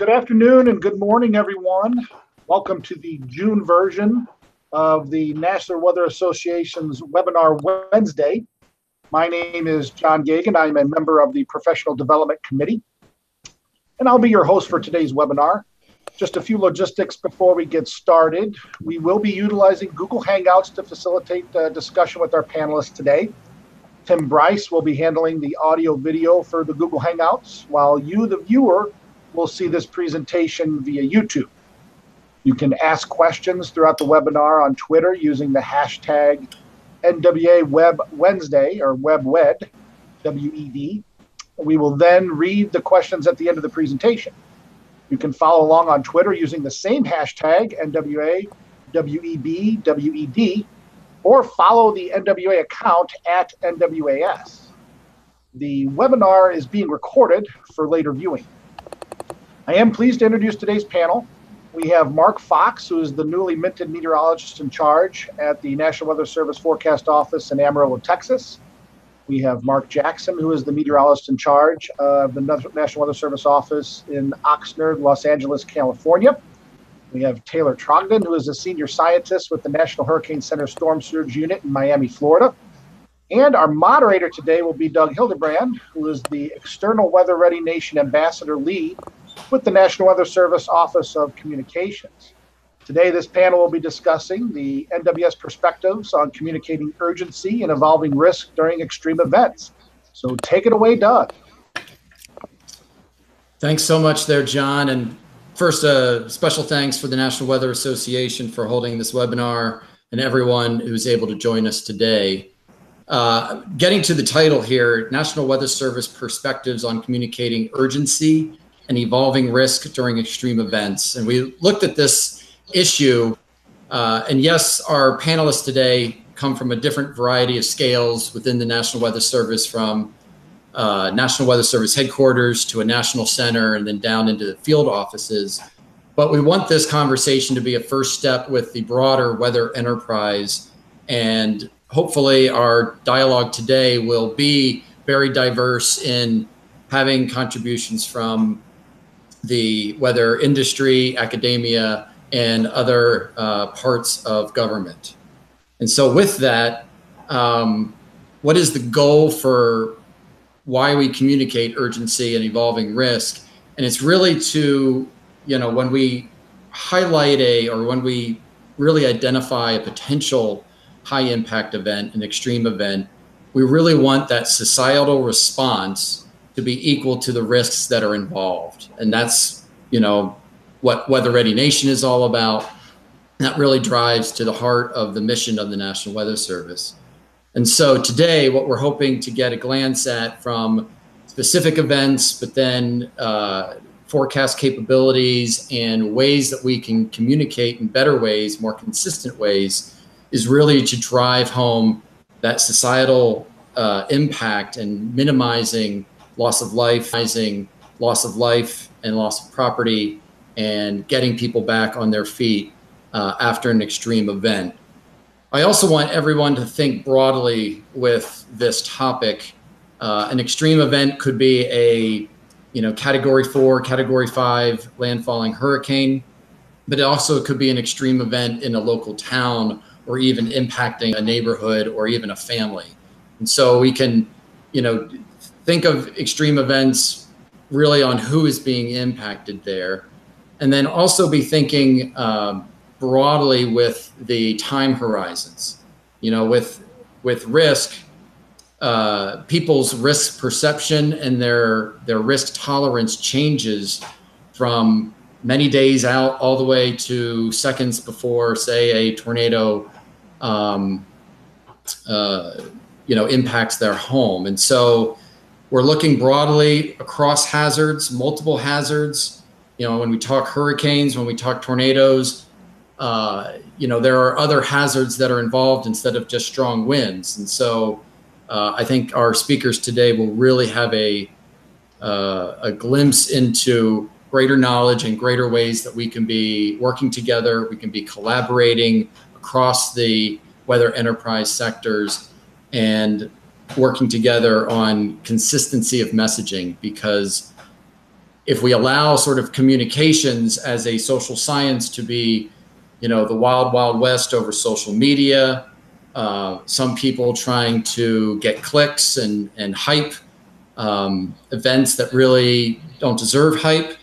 Good afternoon and good morning, everyone. Welcome to the June version of the National Weather Association's webinar Wednesday. My name is John Gagan. I'm a member of the Professional Development Committee, and I'll be your host for today's webinar. Just a few logistics before we get started. We will be utilizing Google Hangouts to facilitate discussion with our panelists today. Tim Bryce will be handling the audio video for the Google Hangouts, while you, the viewer, will see this presentation via YouTube. You can ask questions throughout the webinar on Twitter using the hashtag NWA Web Wednesday or WebWed, W-E-D. We will then read the questions at the end of the presentation. You can follow along on Twitter using the same hashtag NWA WEB WED, or follow the NWA account at NWAS. The webinar is being recorded for later viewing. I am pleased to introduce today's panel. We have Mark Fox, who is the newly minted meteorologist in charge at the National Weather Service Forecast Office in Amarillo, Texas. We have Mark Jackson, who is the meteorologist in charge of the National Weather Service Office in Oxnard, Los Angeles, California. We have Taylor Trogdon, who is a senior scientist with the National Hurricane Center Storm Surge Unit in Miami, Florida. And our moderator today will be Doug Hildebrand, who is the External Weather Ready Nation Ambassador Lead with the National Weather Service Office of Communications. Today, this panel will be discussing the NWS perspectives on communicating urgency and evolving risk during extreme events. So take it away, Doug. Thanks so much there, John. And first, a special thanks for the National Weather Association for holding this webinar and everyone who's able to join us today. Getting to the title here, National Weather Service Perspectives on Communicating Urgency and Evolving Risk During Extreme Events. And we looked at this issue, and yes, our panelists today come from a different variety of scales within the National Weather Service, from National Weather Service headquarters to a national center and then down into the field offices. But we want this conversation to be a first step with the broader weather enterprise, and hopefully our dialogue today will be very diverse in having contributions from the weather industry, academia, and other parts of government. And so with that, what is the goal for why we communicate urgency and evolving risk? And it's really to, when we highlight when we really identify a potential high impact event, an extreme event, we really want that societal response to be equal to the risks that are involved. And that's, what Weather Ready Nation is all about. That really drives to the heart of the mission of the National Weather Service. And so today, what we're hoping to get a glance at from specific events, but then forecast capabilities and ways that we can communicate in better ways, more consistent ways, is really to drive home that societal impact and minimizing loss of life and loss of property, and getting people back on their feet after an extreme event. I also want everyone to think broadly with this topic. An extreme event could be a Category 4, Category 5 landfalling hurricane, but it also could be an extreme event in a local town, or even impacting a neighborhood or even a family. And so we can, think of extreme events really on who is being impacted there. And then also be thinking broadly with the time horizons. With risk, people's risk perception and their risk tolerance changes from many days out all the way to seconds before, say, a tornado impacts their home. And so we're looking broadly across hazards, multiple hazards. When we talk hurricanes, when we talk tornadoes, there are other hazards that are involved instead of just strong winds. And so I think our speakers today will really have a glimpse into greater knowledge and greater ways that we can be working together, we can be collaborating across the weather enterprise sectors and working together on consistency of messaging, because if we allow sort of communications as a social science to be, the wild, wild west over social media, some people trying to get clicks and hype, events that really don't deserve hype.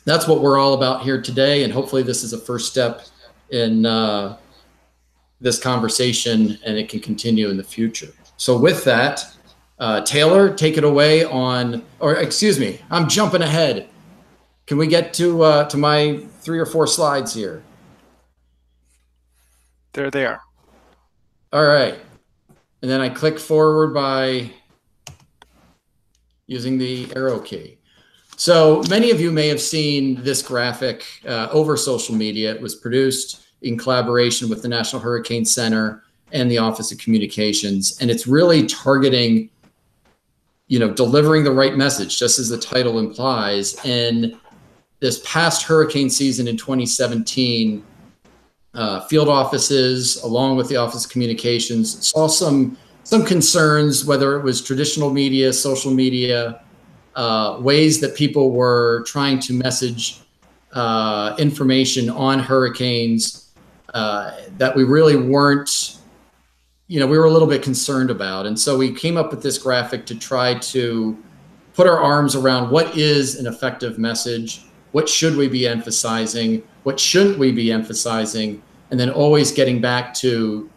That's what we're all about here today. And hopefully this is a first step in this conversation, and it can continue in the future. So with that, Taylor, take it away or excuse me, I'm jumping ahead. Can we get to my 3 or 4 slides here? There they are. All right. And then I click forward by using the arrow key. So many of you may have seen this graphic over social media. It was produced in collaboration with the National Hurricane Center and the Office of Communications. And it's really targeting, delivering the right message, just as the title implies. And this past hurricane season in 2017, field offices, along with the Office of Communications, saw some concerns, whether it was traditional media, social media, ways that people were trying to message information on hurricanes that we really weren't, we were a little bit concerned about. And so we came up with this graphic to try to put our arms around what is an effective message, what should we be emphasizing, what shouldn't we be emphasizing, and then always getting back to,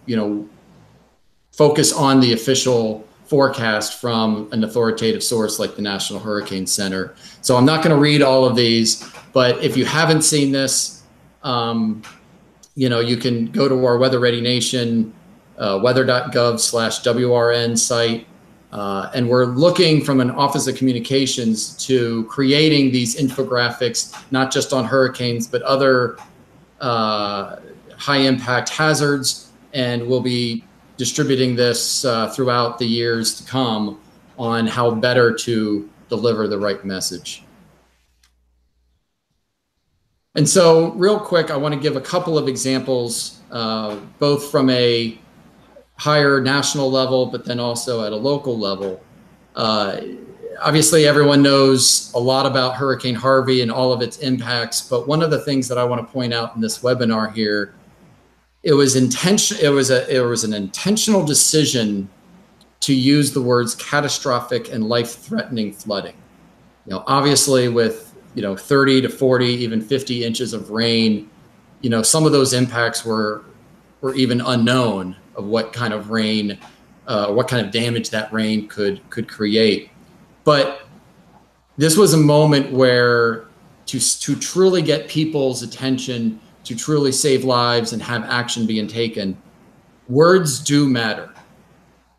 focus on the official forecast from an authoritative source like the National Hurricane Center. So I'm not going to read all of these, but if you haven't seen this, you can go to our Weather Ready Nation, weather.gov/WRN site. And we're looking from an Office of Communications to creating these infographics, not just on hurricanes, but other high impact hazards. And we'll be distributing this throughout the years to come on how better to deliver the right message. And so real quick, I want to give a couple of examples, both from a higher national level, but then also at a local level. Obviously, everyone knows a lot about Hurricane Harvey and all of its impacts, but one of the things that I want to point out in this webinar here, it was an intentional decision to use the words catastrophic and life-threatening flooding. Obviously with 30 to 40, even 50 inches of rain, some of those impacts were even unknown of what kind of rain, what kind of damage that rain could create. But this was a moment where to truly get people's attention, to truly save lives and have action being taken, words do matter.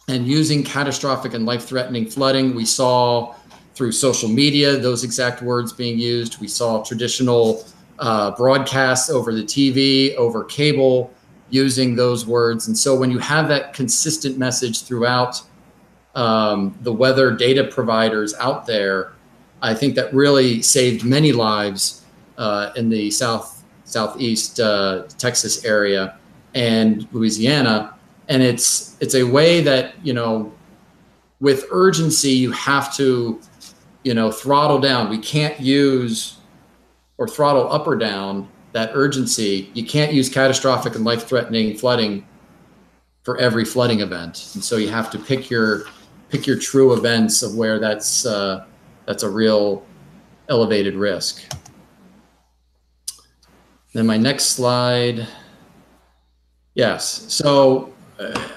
And using catastrophic and life-threatening flooding, we saw through social media, those exact words being used. We saw traditional broadcasts over the TV, over cable, using those words. And so when you have that consistent message throughout the weather data providers out there, I think that really saved many lives in the southeast Texas area and Louisiana. And it's a way that, with urgency, you have to, throttle down. We can't use or throttle up or down that urgency. You can't use catastrophic and life-threatening flooding for every flooding event. And so you have to pick your true events of where that's a real elevated risk. Then my next slide. Yes, so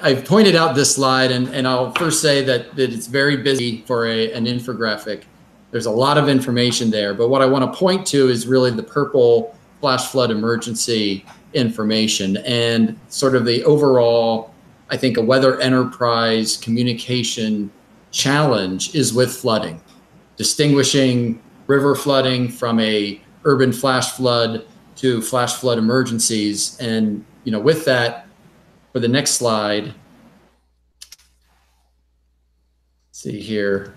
I've pointed out this slide, and I'll first say that it's very busy for an infographic. There's a lot of information there, but what I want to point to is really the purple flash flood emergency information and sort of the overall, I think, a weather enterprise communication challenge is with flooding, distinguishing river flooding from a urban flash flood to flash flood emergencies. And, with that, for the next slide, let's see here.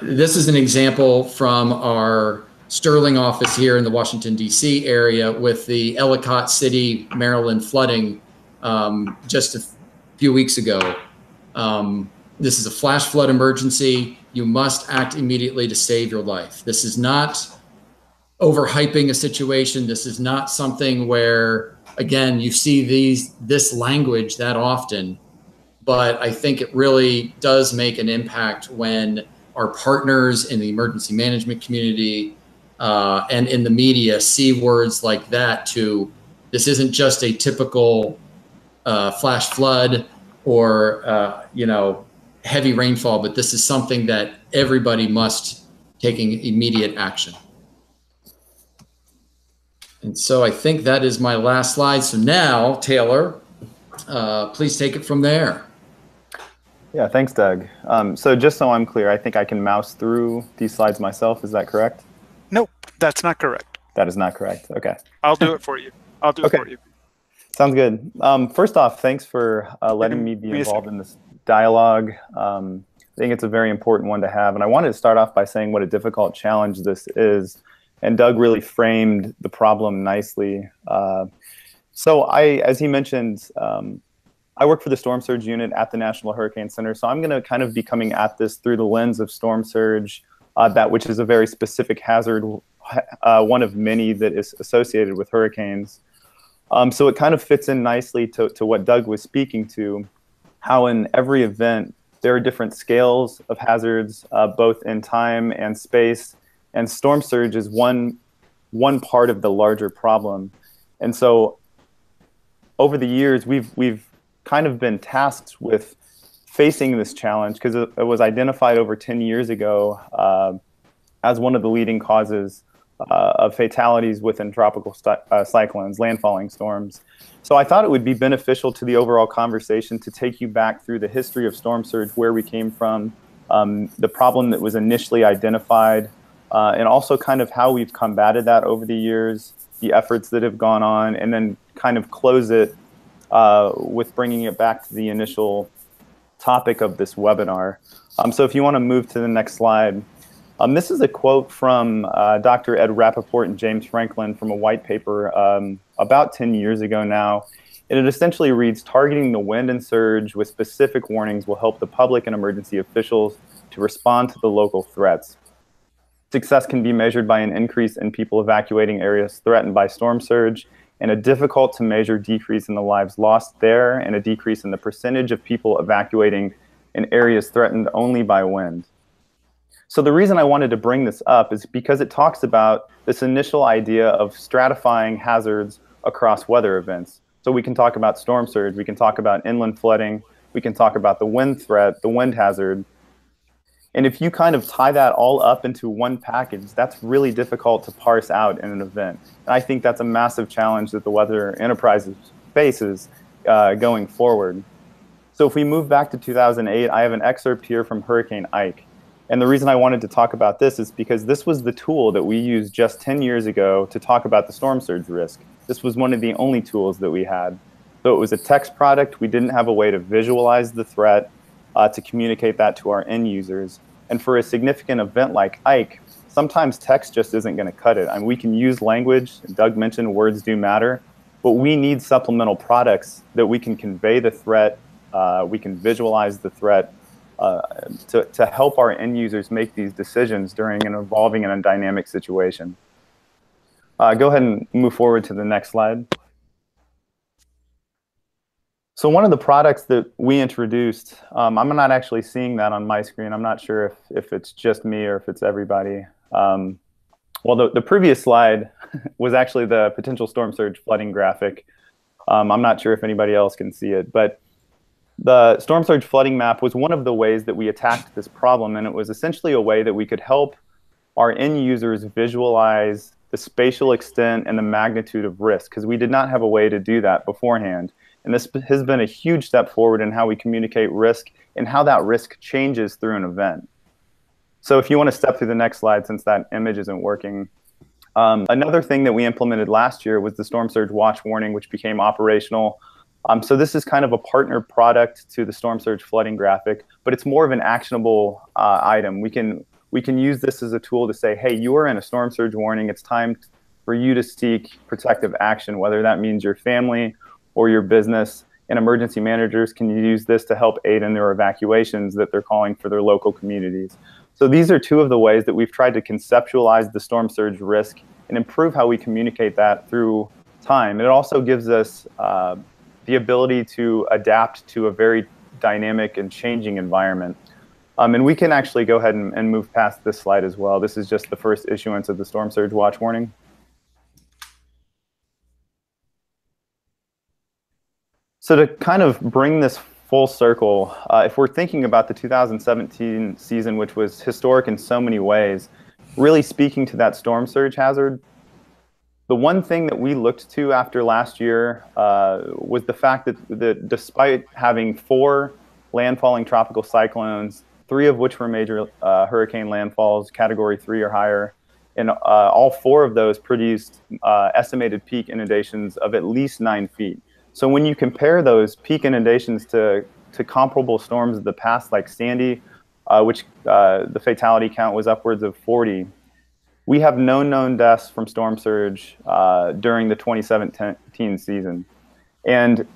This is an example from our Sterling office here in the Washington, D.C. area with the Ellicott City, Maryland flooding just a few weeks ago. this is a flash flood emergency. You must act immediately to save your life. This is not overhyping a situation. This is not something where, again, you see this language that often, but I think it really does make an impact when our partners in the emergency management community and in the media see words like that to, this isn't just a typical flash flood or, heavy rainfall, but this is something that everybody must taking immediate action. And so I think that is my last slide. So now, Taylor, please take it from there. Yeah, thanks, Doug. So just so I'm clear, I think I can mouse through these slides myself. Is that correct? Nope, that's not correct. That is not correct. Okay. I'll do it for you. I'll do it for you. Sounds good. First off, thanks for letting me be involved in this dialogue. I think it's a very important one to have. And I wanted to start off by saying what a difficult challenge this is. And Doug really framed the problem nicely. So as he mentioned, I work for the Storm Surge Unit at the National Hurricane Center. So I'm going to kind of be coming at this through the lens of storm surge, which is a very specific hazard, one of many that is associated with hurricanes. So it kind of fits in nicely to what Doug was speaking to, how in every event, there are different scales of hazards, both in time and space. And storm surge is one part of the larger problem. And so over the years, we've kind of been tasked with facing this challenge because it was identified over 10 years ago as one of the leading causes of fatalities within tropical cyclones, landfalling storms. So I thought it would be beneficial to the overall conversation to take you back through the history of storm surge, where we came from, the problem that was initially identified, and also kind of how we've combated that over the years, the efforts that have gone on, and then kind of close it with bringing it back to the initial topic of this webinar. So if you want to move to the next slide. This is a quote from Dr. Ed Rappaport and James Franklin from a white paper about 10 years ago now. And it essentially reads, "Targeting the wind and surge with specific warnings will help the public and emergency officials to respond to the local threats. Success can be measured by an increase in people evacuating areas threatened by storm surge, and a difficult to measure decrease in the lives lost there, and a decrease in the percentage of people evacuating in areas threatened only by wind." So the reason I wanted to bring this up is because it talks about this initial idea of stratifying hazards across weather events. So we can talk about storm surge, we can talk about inland flooding, we can talk about the wind threat, the wind hazard. And if you kind of tie that all up into one package, that's really difficult to parse out in an event. And I think that's a massive challenge that the weather enterprise faces going forward. So if we move back to 2008, I have an excerpt here from Hurricane Ike. And the reason I wanted to talk about this is because this was the tool that we used just 10 years ago to talk about the storm surge risk. This was one of the only tools that we had. So it was a text product. We didn't have a way to visualize the threat, to communicate that to our end users. And for a significant event like Ike, sometimes text just isn't going to cut it. I mean, we can use language. Doug mentioned words do matter, but we need supplemental products that we can convey the threat, we can visualize the threat, to help our end users make these decisions during an evolving and a dynamic situation. Go ahead and move forward to the next slide. So one of the products that we introduced, I'm not actually seeing that on my screen. I'm not sure if it's just me or if it's everybody. Well, the previous slide was actually the potential storm surge flooding graphic. I'm not sure if anybody else can see it, but the storm surge flooding map was one of the ways that we attacked this problem, and it was essentially a way that we could help our end users visualize the spatial extent and the magnitude of risk, because we did not have a way to do that beforehand. And this has been a huge step forward in how we communicate risk and how that risk changes through an event. So if you want to step through the next slide, since that image isn't working. Another thing that we implemented last year was the storm surge watch warning, which became operational. So this is kind of a partner product to the storm surge flooding graphic, but it's more of an actionable item. We can use this as a tool to say, hey, you are in a storm surge warning. It's time for you to seek protective action, whether that means your family or your business. and emergency managers can use this to help aid in their evacuations that they're calling for their local communities. So these are two of the ways that we've tried to conceptualize the storm surge risk and improve how we communicate that through time. It also gives us the ability to adapt to a very dynamic and changing environment. And we can actually go ahead and move past this slide as well. This is just the first issuance of the storm surge watch warning. So to kind of bring this full circle, if we're thinking about the 2017 season, which was historic in so many ways, really speaking to that storm surge hazard, the one thing that we looked to after last year was the fact that despite having 4 landfalling tropical cyclones, 3 of which were major hurricane landfalls, category 3 or higher, and all 4 of those produced estimated peak inundations of at least 9 feet. So when you compare those peak inundations to comparable storms of the past, like Sandy, which the fatality count was upwards of 40, we have no known deaths from storm surge during the 2017 season. And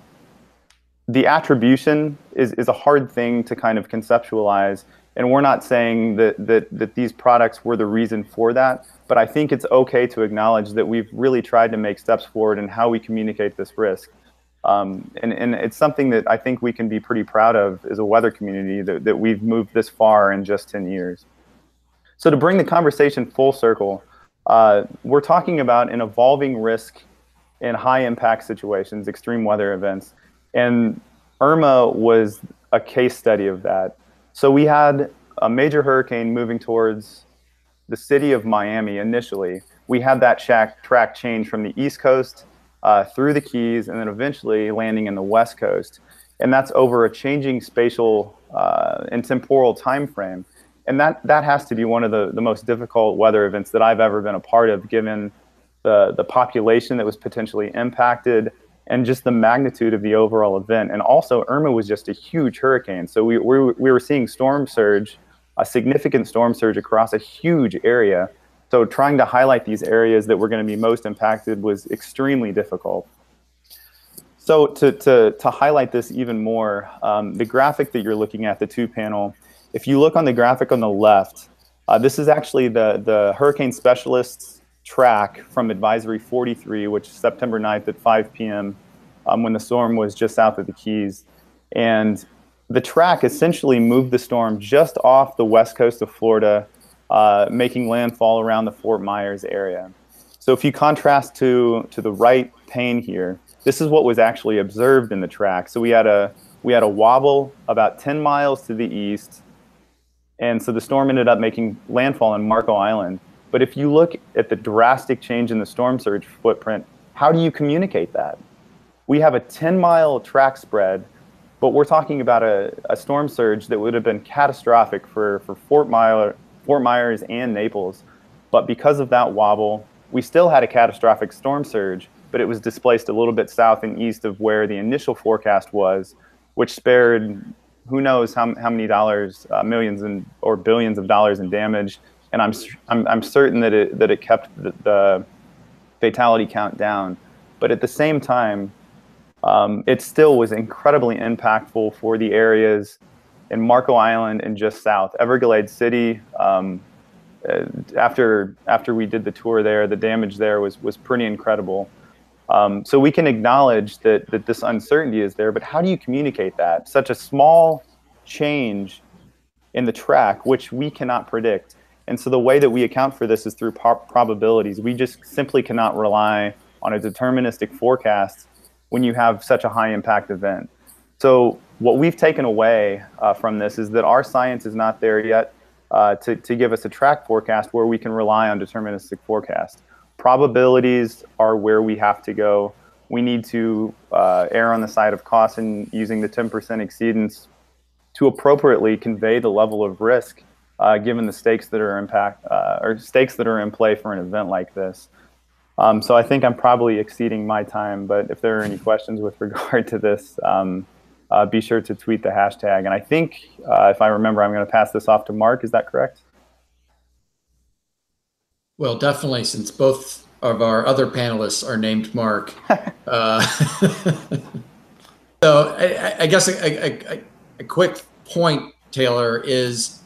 the attribution is a hard thing to kind of conceptualize. And we're not saying that these products were the reason for that, but I think it's okay to acknowledge that we've really tried to make steps forward in how we communicate this risk. And it's something that I think we can be pretty proud of as a weather community, that we've moved this far in just 10 years. So to bring the conversation full circle, we're talking about an evolving risk in high impact situations, extreme weather events. And Irma was a case study of that. So we had a major hurricane moving towards the city of Miami initially. We had that track change from the East Coast through the Keys, and then eventually landing in the West Coast. And that's over a changing spatial and temporal time frame. And that has to be one of the most difficult weather events that I've ever been a part of, given the population that was potentially impacted and just the magnitude of the overall event. And also, Irma was just a huge hurricane. So we were seeing storm surge, a significant storm surge across a huge area. So trying to highlight these areas that were going to be most impacted was extremely difficult. So to highlight this even more, the graphic that you're looking at, the 2-panel, if you look on the graphic on the left, this is actually the hurricane specialists track from Advisory 43, which is September 9th at 5 p.m. When the storm was just south of the Keys. And the track essentially moved the storm just off the west coast of Florida, making landfall around the Fort Myers area. So if you contrast to the right pane here, this is what was actually observed in the track. So we had a wobble about 10 miles to the east, and so the storm ended up making landfall in Marco Island. But if you look at the drastic change in the storm surge footprint, how do you communicate that? We have a 10-mile track spread, but we're talking about a storm surge that would have been catastrophic for Fort Myers and Naples. But because of that wobble, we still had a catastrophic storm surge, but it was displaced a little bit south and east of where the initial forecast was, which spared who knows how many dollars, millions or billions of dollars in damage. And I'm certain that it kept the fatality count down. But at the same time, it still was incredibly impactful for the areas in Marco Island and just south. Everglades City, after we did the tour there, the damage there was pretty incredible. So we can acknowledge that this uncertainty is there, but how do you communicate that? Such a small change in the track, which we cannot predict. And so the way that we account for this is through probabilities. We just simply cannot rely on a deterministic forecast when you have such a high impact event. So what we've taken away from this is that our science is not there yet to give us a track forecast where we can rely on deterministic forecast. Probabilities are where we have to go. We need to err on the side of caution using the 10% exceedance to appropriately convey the level of risk given the stakes that are in play for an event like this. So I think I'm probably exceeding my time, but if there are any questions with regard to this, be sure to tweet the hashtag. And I think, if I remember, I'm going to pass this off to Mark. Is that correct? Well, definitely, since both of our other panelists are named Mark. So I guess a quick point, Taylor, is,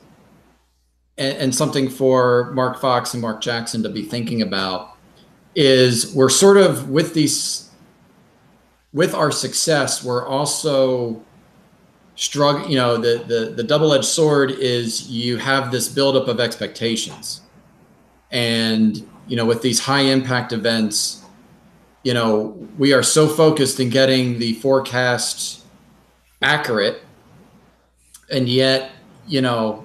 and something for Mark Fox and Mark Jackson to be thinking about, is we're sort of with our success, we're also struggling. You know, the double-edged sword is you have this buildup of expectations, and you know, with these high impact events, you know, we are so focused in getting the forecast accurate, and yet, you know,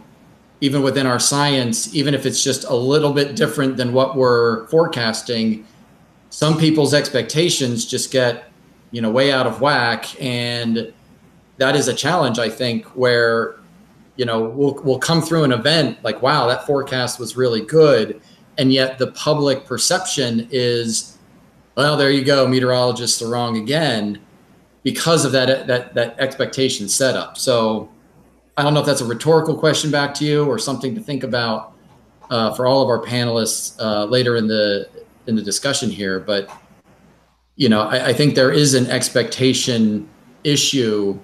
even within our science, even if it's just a little bit different than what we're forecasting, some people's expectations just get, you know, way out of whack. And that is a challenge, I think, where, you know, we'll come through an event like, wow, that forecast was really good. And yet the public perception is, well, there you go, meteorologists are wrong again, because of that expectation setup. So I don't know if that's a rhetorical question back to you or something to think about for all of our panelists later in the discussion here. But you know, I think there is an expectation issue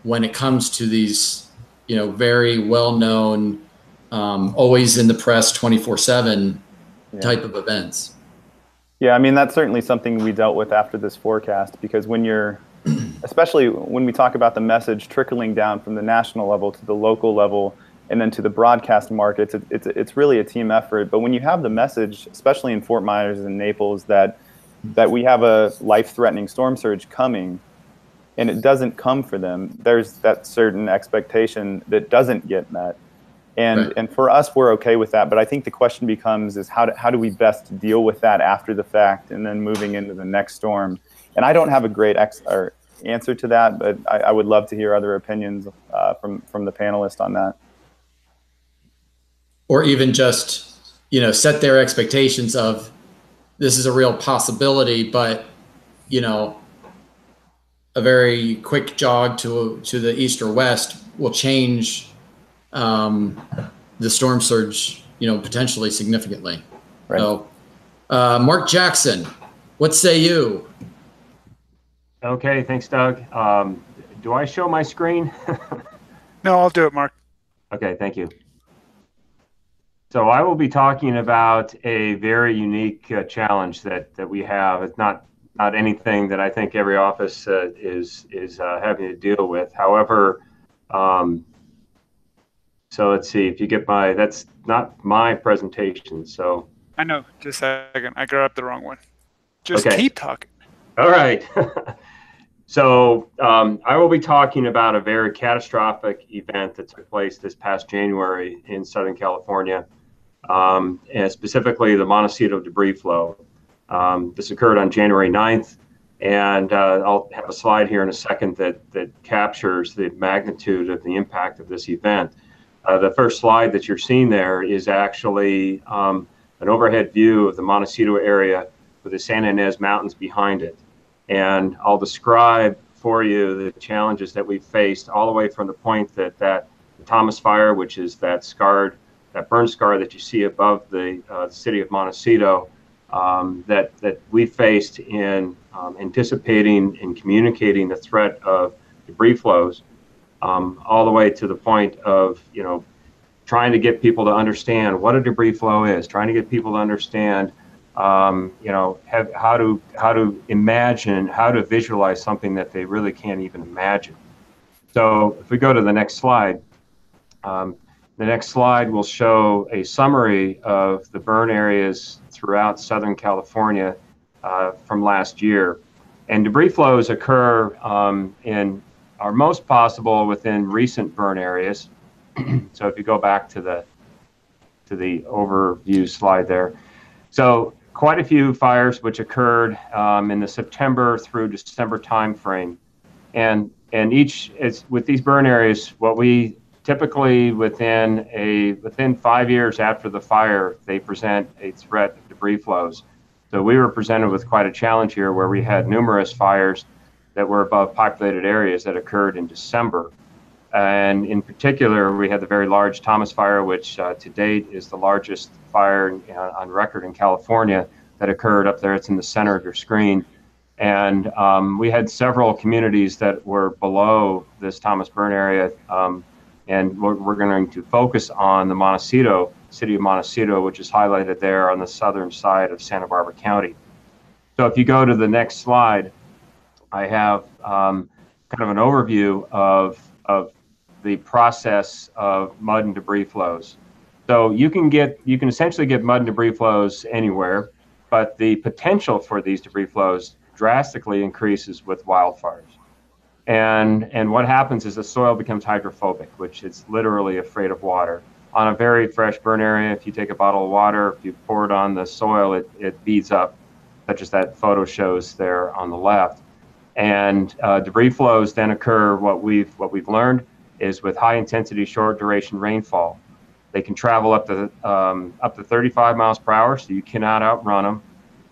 when it comes to these, you know, very well-known, always in the press 24/7 type of events. Yeah, I mean, that's certainly something we dealt with after this forecast, because when you're, especially when we talk about the message trickling down from the national level to the local level and then to the broadcast markets, it's really a team effort. But when you have the message, especially in Fort Myers and Naples, that we have a life-threatening storm surge coming, and it doesn't come for them, there's that certain expectation that doesn't get met. And for us, we're okay with that. But I think the question becomes is how do we best deal with that after the fact and then moving into the next storm? And I don't have a great answer to that, but I would love to hear other opinions from the panelists on that. Or even just, you know, set their expectations of this is a real possibility, but, you know, a very quick jog to the east or west will change the storm surge, you know, potentially significantly. Right. So, Mark Jackson, what say you? Okay, thanks, Doug. Do I show my screen? No, I'll do it, Mark. Okay, thank you. So I will be talking about a very unique challenge that we have. It's not anything that I think every office is having to deal with. However, so let's see if you get that's not my presentation. So I know, just a second. I grabbed the wrong one. Just keep talking. All right. So I will be talking about a very catastrophic event that took place this past January in Southern California, and specifically the Montecito debris flow. This occurred on January 9th, and I'll have a slide here in a second that captures the magnitude of the impact of this event. The first slide that you're seeing there is actually an overhead view of the Montecito area with the Santa Ynez Mountains behind it. And I'll describe for you the challenges that we've faced all the way from the point that the Thomas Fire, which is that burn scar that you see above the city of Montecito, that we faced in anticipating and communicating the threat of debris flows, all the way to the point of, you know, trying to get people to understand what a debris flow is, trying to get people to understand, you know, how to imagine, how to visualize something that they really can't even imagine. So if we go to the next slide, the next slide will show a summary of the burn areas throughout Southern California from last year. And debris flows occur are most possible within recent burn areas. So if you go back to the overview slide there. So quite a few fires which occurred in the September through December timeframe. And with these burn areas, what we typically within 5 years after the fire, they present a threat of debris flows. So we were presented with quite a challenge here where we had numerous fires that were above populated areas that occurred in December. And in particular, we had the very large Thomas Fire, which to date is the largest fire on record in California that occurred up there. It's in the center of your screen. And we had several communities that were below this Thomas Burn area, and we're going to focus on the Montecito, city of Montecito, which is highlighted there on the southern side of Santa Barbara County. So if you go to the next slide, I have kind of an overview of the process of mud and debris flows. So you can essentially get mud and debris flows anywhere, but the potential for these debris flows drastically increases with wildfires. And what happens is the soil becomes hydrophobic, which is literally afraid of water. On a very fresh burn area, if you take a bottle of water, if you pour it on the soil, it beads up, such as that photo shows there on the left. And debris flows then occur. What we've learned is with high intensity, short duration rainfall, they can travel up to 35 miles per hour, so you cannot outrun them.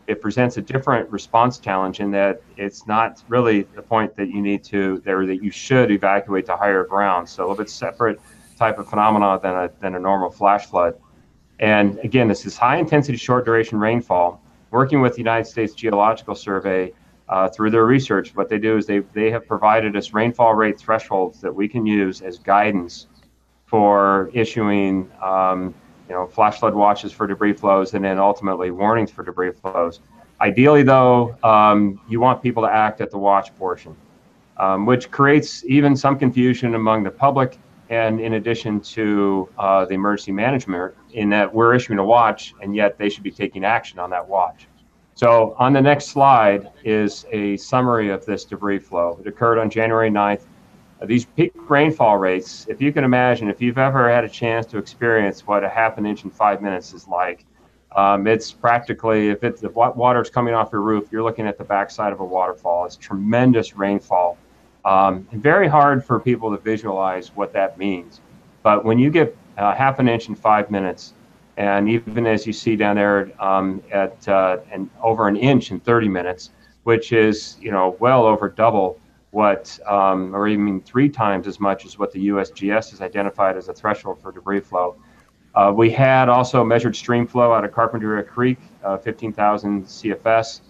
It presents a different response challenge in that it's not really the point that you need to, or that you should evacuate to higher ground. So a little bit separate type of phenomena than a normal flash flood. And again, this is high intensity, short duration rainfall. Working with the United States Geological Survey through their research, what they do is they have provided us rainfall rate thresholds that we can use as guidance for issuing flash flood watches for debris flows, and then ultimately warnings for debris flows. Ideally, though, you want people to act at the watch portion, which creates even some confusion among the public, and in addition to the emergency management, in that we're issuing a watch, and yet they should be taking action on that watch. So on the next slide is a summary of this debris flow. It occurred on January 9th. These peak rainfall rates, if you can imagine, if you've ever had a chance to experience what a half an inch in 5 minutes is like, it's practically, if the water's coming off your roof, you're looking at the backside of a waterfall. It's tremendous rainfall. And very hard for people to visualize what that means. But when you get half an inch in 5 minutes, and even as you see down there and over an inch in 30 minutes, which is well over double what, or even 3 times as much as what the USGS has identified as a threshold for debris flow. We had also measured stream flow out of Carpinteria Creek, 15,000 CFS.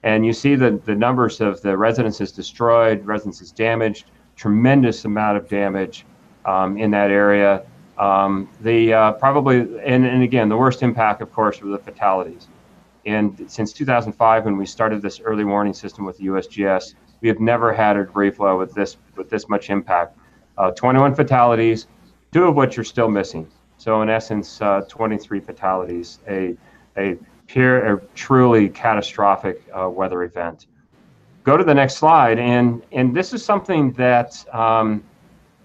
And you see the numbers of the residences destroyed, residences damaged, tremendous amount of damage in that area. Probably, and again, the worst impact, of course, were the fatalities. And since 2005, when we started this early warning system with the USGS, we have never had a debris flow with this much impact. 21 fatalities, 2 of which are still missing. So in essence, 23 fatalities, a truly catastrophic weather event. Go to the next slide, and this is something that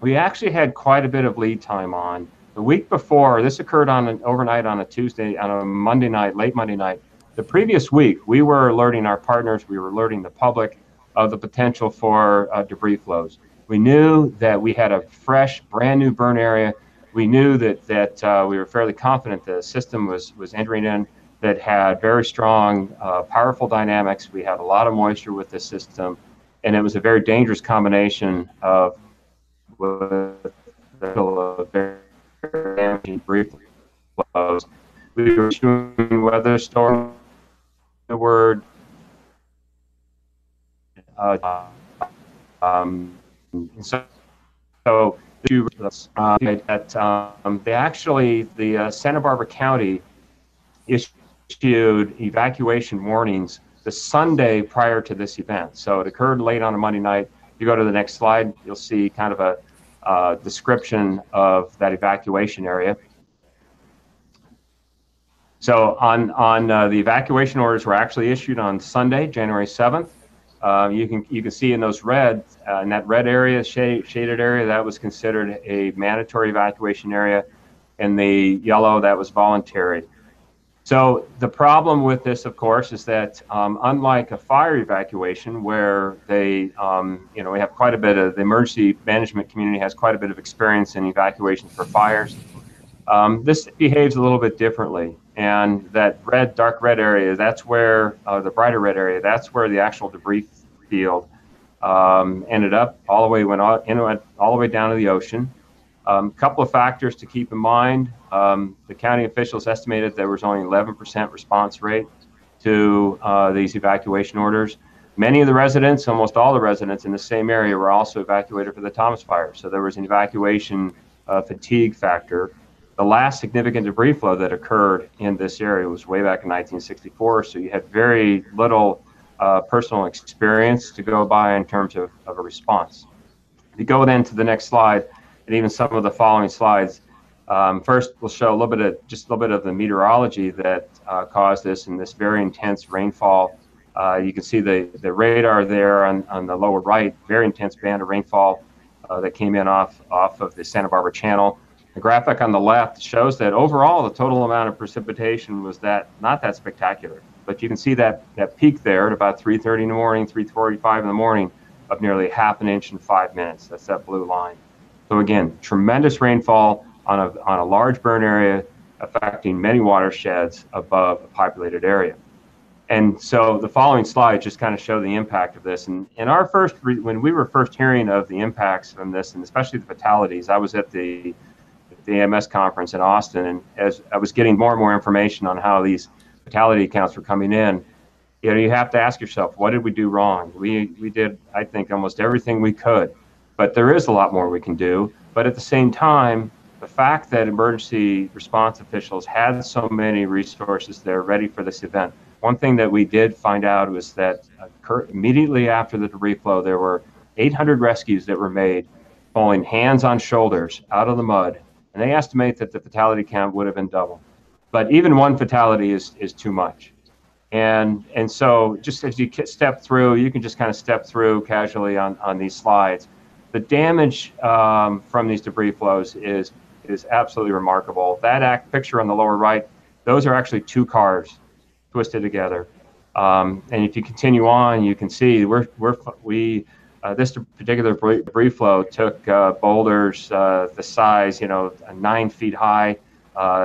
we actually had quite a bit of lead time on. The week before, this occurred overnight on a Tuesday, on a Monday night, late Monday night. The previous week, we were alerting our partners, we were alerting the public of the potential for debris flows. We knew that we had a fresh, brand new burn area. We knew that we were fairly confident the system was entering in that had very strong, powerful dynamics. We had a lot of moisture with this system, and it was a very dangerous combination of very damaging debris flows. We were doing weather storm, the word. The Santa Barbara County issued evacuation warnings the Sunday prior to this event. So it occurred late on a Monday night. If you go to the next slide, you'll see kind of a description of that evacuation area. So on the evacuation orders were actually issued on Sunday, January 7th. You can see in those in that red area, shaded area, that was considered a mandatory evacuation area, and the yellow, that was voluntary. So the problem with this, of course, is that unlike a fire evacuation, where we have quite a bit of, the emergency management community has quite a bit of experience in evacuations for fires, this behaves a little bit differently. And that dark red area, that's where, the brighter red area, that's where the actual debris field ended up, all the way down to the ocean. Couple of factors to keep in mind. The county officials estimated there was only 11% response rate to these evacuation orders. Many of the residents, almost all the residents in the same area, were also evacuated for the Thomas fire. So there was an evacuation fatigue factor. The last significant debris flow that occurred in this area was way back in 1964. So you had very little personal experience to go by in terms of a response. If you go then to the next slide, and even some of the following slides, first we'll show a little bit of the meteorology that caused this and this very intense rainfall. You can see the radar there on the lower right, very intense band of rainfall that came in off of the Santa Barbara Channel. The graphic on the left shows that overall the total amount of precipitation was not that spectacular, but you can see that peak there at about 3:30 in the morning, 3:45 in the morning, of nearly ½ an inch in 5 minutes. That's that blue line. So again, tremendous rainfall on a large burn area affecting many watersheds above a populated area. And so the following slides just kind of show the impact of this. And in our when we were first hearing of the impacts from this, and especially the fatalities, I was at the AMS conference in Austin, and as I was getting more and more information on how these fatality counts were coming in, you have to ask yourself, what did we do wrong? We did, I think, almost everything we could, but there is a lot more we can do. But at the same time, the fact that emergency response officials had so many resources there ready for this event. One thing that we did find out was that immediately after the debris flow, there were 800 rescues that were made, pulling hands on shoulders out of the mud. And they estimate that the fatality count would have been double. But even one fatality is too much. And so just as you step through, you can just kind of step through casually on these slides. The damage from these debris flows is absolutely remarkable. That picture on the lower right, those are actually 2 cars twisted together. And if you continue on, you can see this particular debris flow took boulders the size, 9 feet high.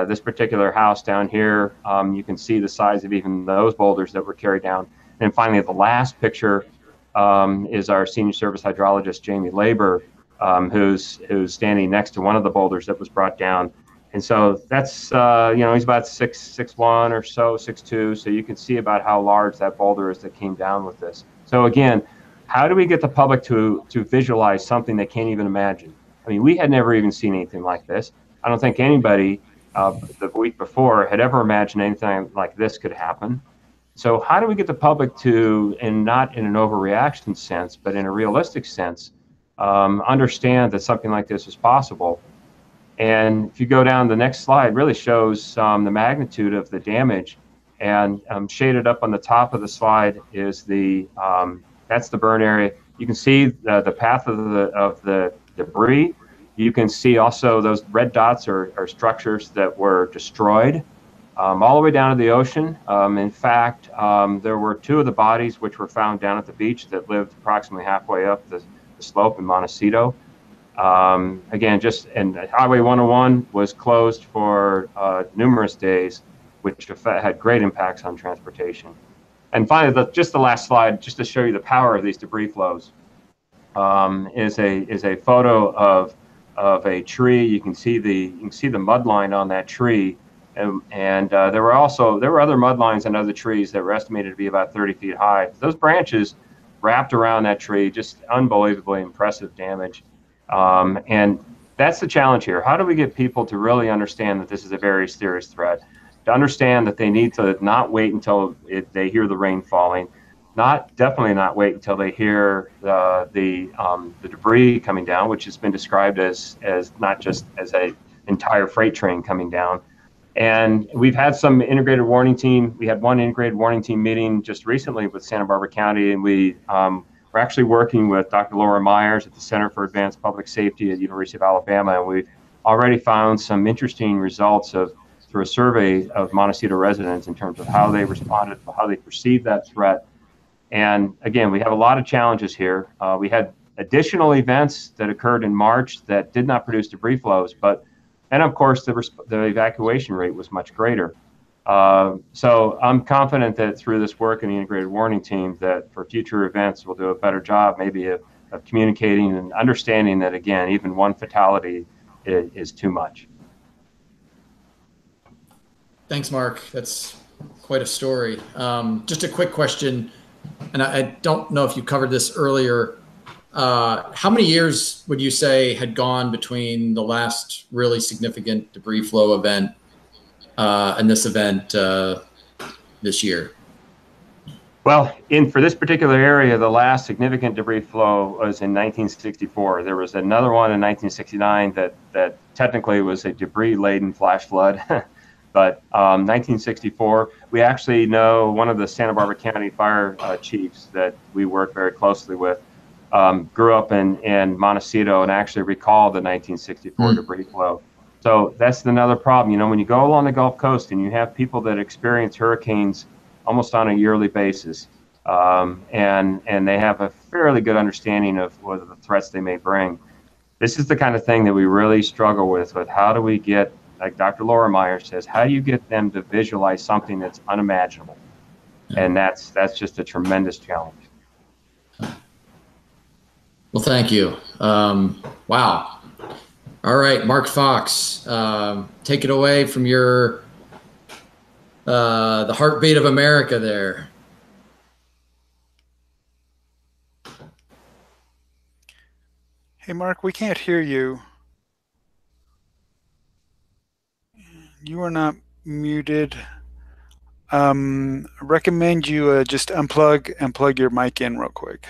This particular house down here, you can see the size of even those boulders that were carried down. And finally, the last picture is our senior service hydrologist, Jamie Labor, who's standing next to one of the boulders that was brought down. And so that's, he's about 6'1" or so, 6'2". So you can see about how large that boulder is that came down with this. So again, how do we get the public to visualize something they can't even imagine? I mean, we had never even seen anything like this. I don't think anybody the week before had ever imagined anything like this could happen. So how do we get the public to, and not in an overreaction sense, but in a realistic sense, understand that something like this is possible? And if you go down, the next slide really shows the magnitude of the damage. And shaded up on the top of the slide is that's the burn area. You can see the path of the debris. You can see also those red dots are structures that were destroyed all the way down to the ocean. In fact, there were 2 of the bodies which were found down at the beach that lived approximately halfway up the slope in Montecito. Again, and Highway 101 was closed for numerous days, which had great impacts on transportation. And finally, just the last slide, just to show you the power of these debris flows, is a photo of a tree. You can see the mud line on that tree, and there were other mud lines on other trees that were estimated to be about 30 feet high. Those branches wrapped around that tree, just unbelievably impressive damage. And that's the challenge here. How do we get people to really understand that this is a very serious threat? To understand that they need to not wait until they hear the rain falling, definitely not wait until they hear the debris coming down, which has been described as not just as an entire freight train coming down. And we've had some integrated warning team. We had one integrated warning team meeting just recently with Santa Barbara County, and we're actually working with Dr. Laura Myers at the Center for Advanced Public Safety at the University of Alabama, and we've already found some interesting results through a survey of Montecito residents in terms of how they responded, how they perceived that threat. And again, we have a lot of challenges here. We had additional events that occurred in March that did not produce debris flows, and of course the evacuation rate was much greater. So I'm confident that through this work in the integrated warning team, that for future events we'll do a better job maybe of communicating and understanding that, again, even one fatality is too much. Thanks, Mark. That's quite a story. Just a quick question. and I don't know if you covered this earlier, how many years would you say had gone between the last really significant debris flow event and this event this year? Well, for this particular area, the last significant debris flow was in 1964. There was another one in 1969 that technically was a debris-laden flash flood. But 1964, we actually know one of the Santa Barbara County fire chiefs that we work very closely with grew up in Montecito and actually recalled the 1964 debris flow. So that's another problem. You know, when you go along the Gulf Coast and you have people that experience hurricanes almost on a yearly basis, and they have a fairly good understanding of what the threats they may bring. This is the kind of thing that we really struggle with how do we get, like Dr. Laura Meyer says, how do you get them to visualize something that's unimaginable? And that's just a tremendous challenge. Well, thank you. Wow. All right, Mark Fox, take it away from your the heartbeat of America there. Hey, Mark, we can't hear you. You are not muted. Recommend you just unplug and plug your mic in real quick.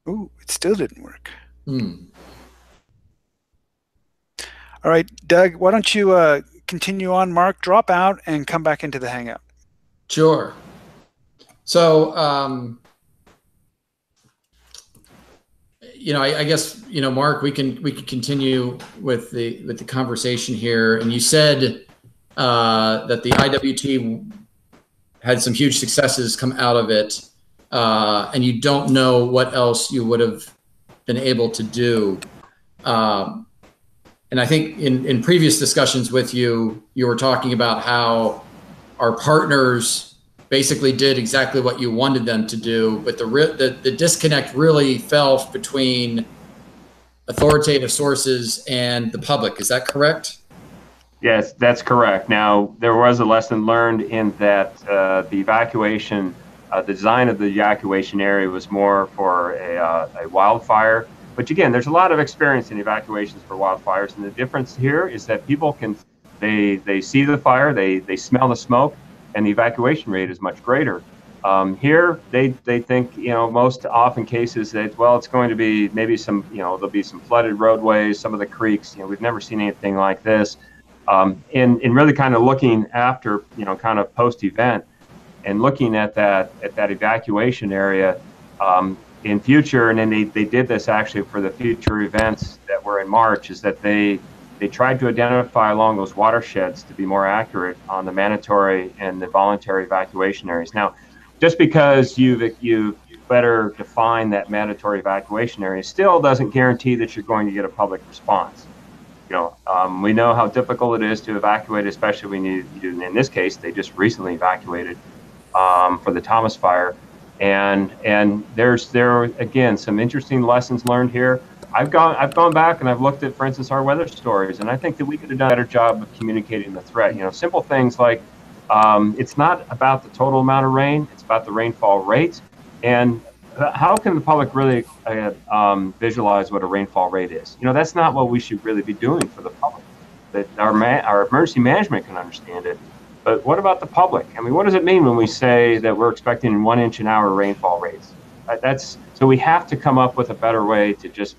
Ooh, it still didn't work. All right, Doug, why don't you continue on? Mark, drop out and come back into the Hangout. Sure. So, you know, I guess, you know, Mark, we can continue with the conversation here. And you said that the IWT had some huge successes come out of it, and you don't know what else you would have been able to do. And I think in previous discussions with you, you were talking about how our partners basically did exactly what you wanted them to do, but the disconnect really fell between authoritative sources and the public. Is that correct? Yes, that's correct. Now, there was a lesson learned in that the evacuation, the design of the evacuation area was more for a wildfire. But again, there's a lot of experience in evacuations for wildfires, and the difference here is that people can, they see the fire, they smell the smoke, and the evacuation rate is much greater. Here, they think, you know, most often cases that, well, it's going to be maybe some, you know, there'll be some flooded roadways, some of the creeks, you know, we've never seen anything like this. In really kind of looking after, you know, kind of post-event and looking at that evacuation area in future, and then they did this actually for the future events that were in March, is that they tried to identify along those watersheds to be more accurate on the mandatory and the voluntary evacuation areas. Now, just because you've better define that mandatory evacuation area still doesn't guarantee that you're going to get a public response. You know, we know how difficult it is to evacuate, especially when you in this case, they just recently evacuated for the Thomas fire. And there are again some interesting lessons learned here. I've gone back and I've looked at, for instance, our weather stories, and I think that we could have done a better job of communicating the threat. You know, simple things like it's not about the total amount of rain; it's about the rainfall rate. And how can the public really visualize what a rainfall rate is? You know, that's not what we should really be doing for the public. That our emergency management can understand it. But what about the public? I mean, what does it mean when we say that we're expecting 1 inch an hour rainfall rates? So we have to come up with a better way to just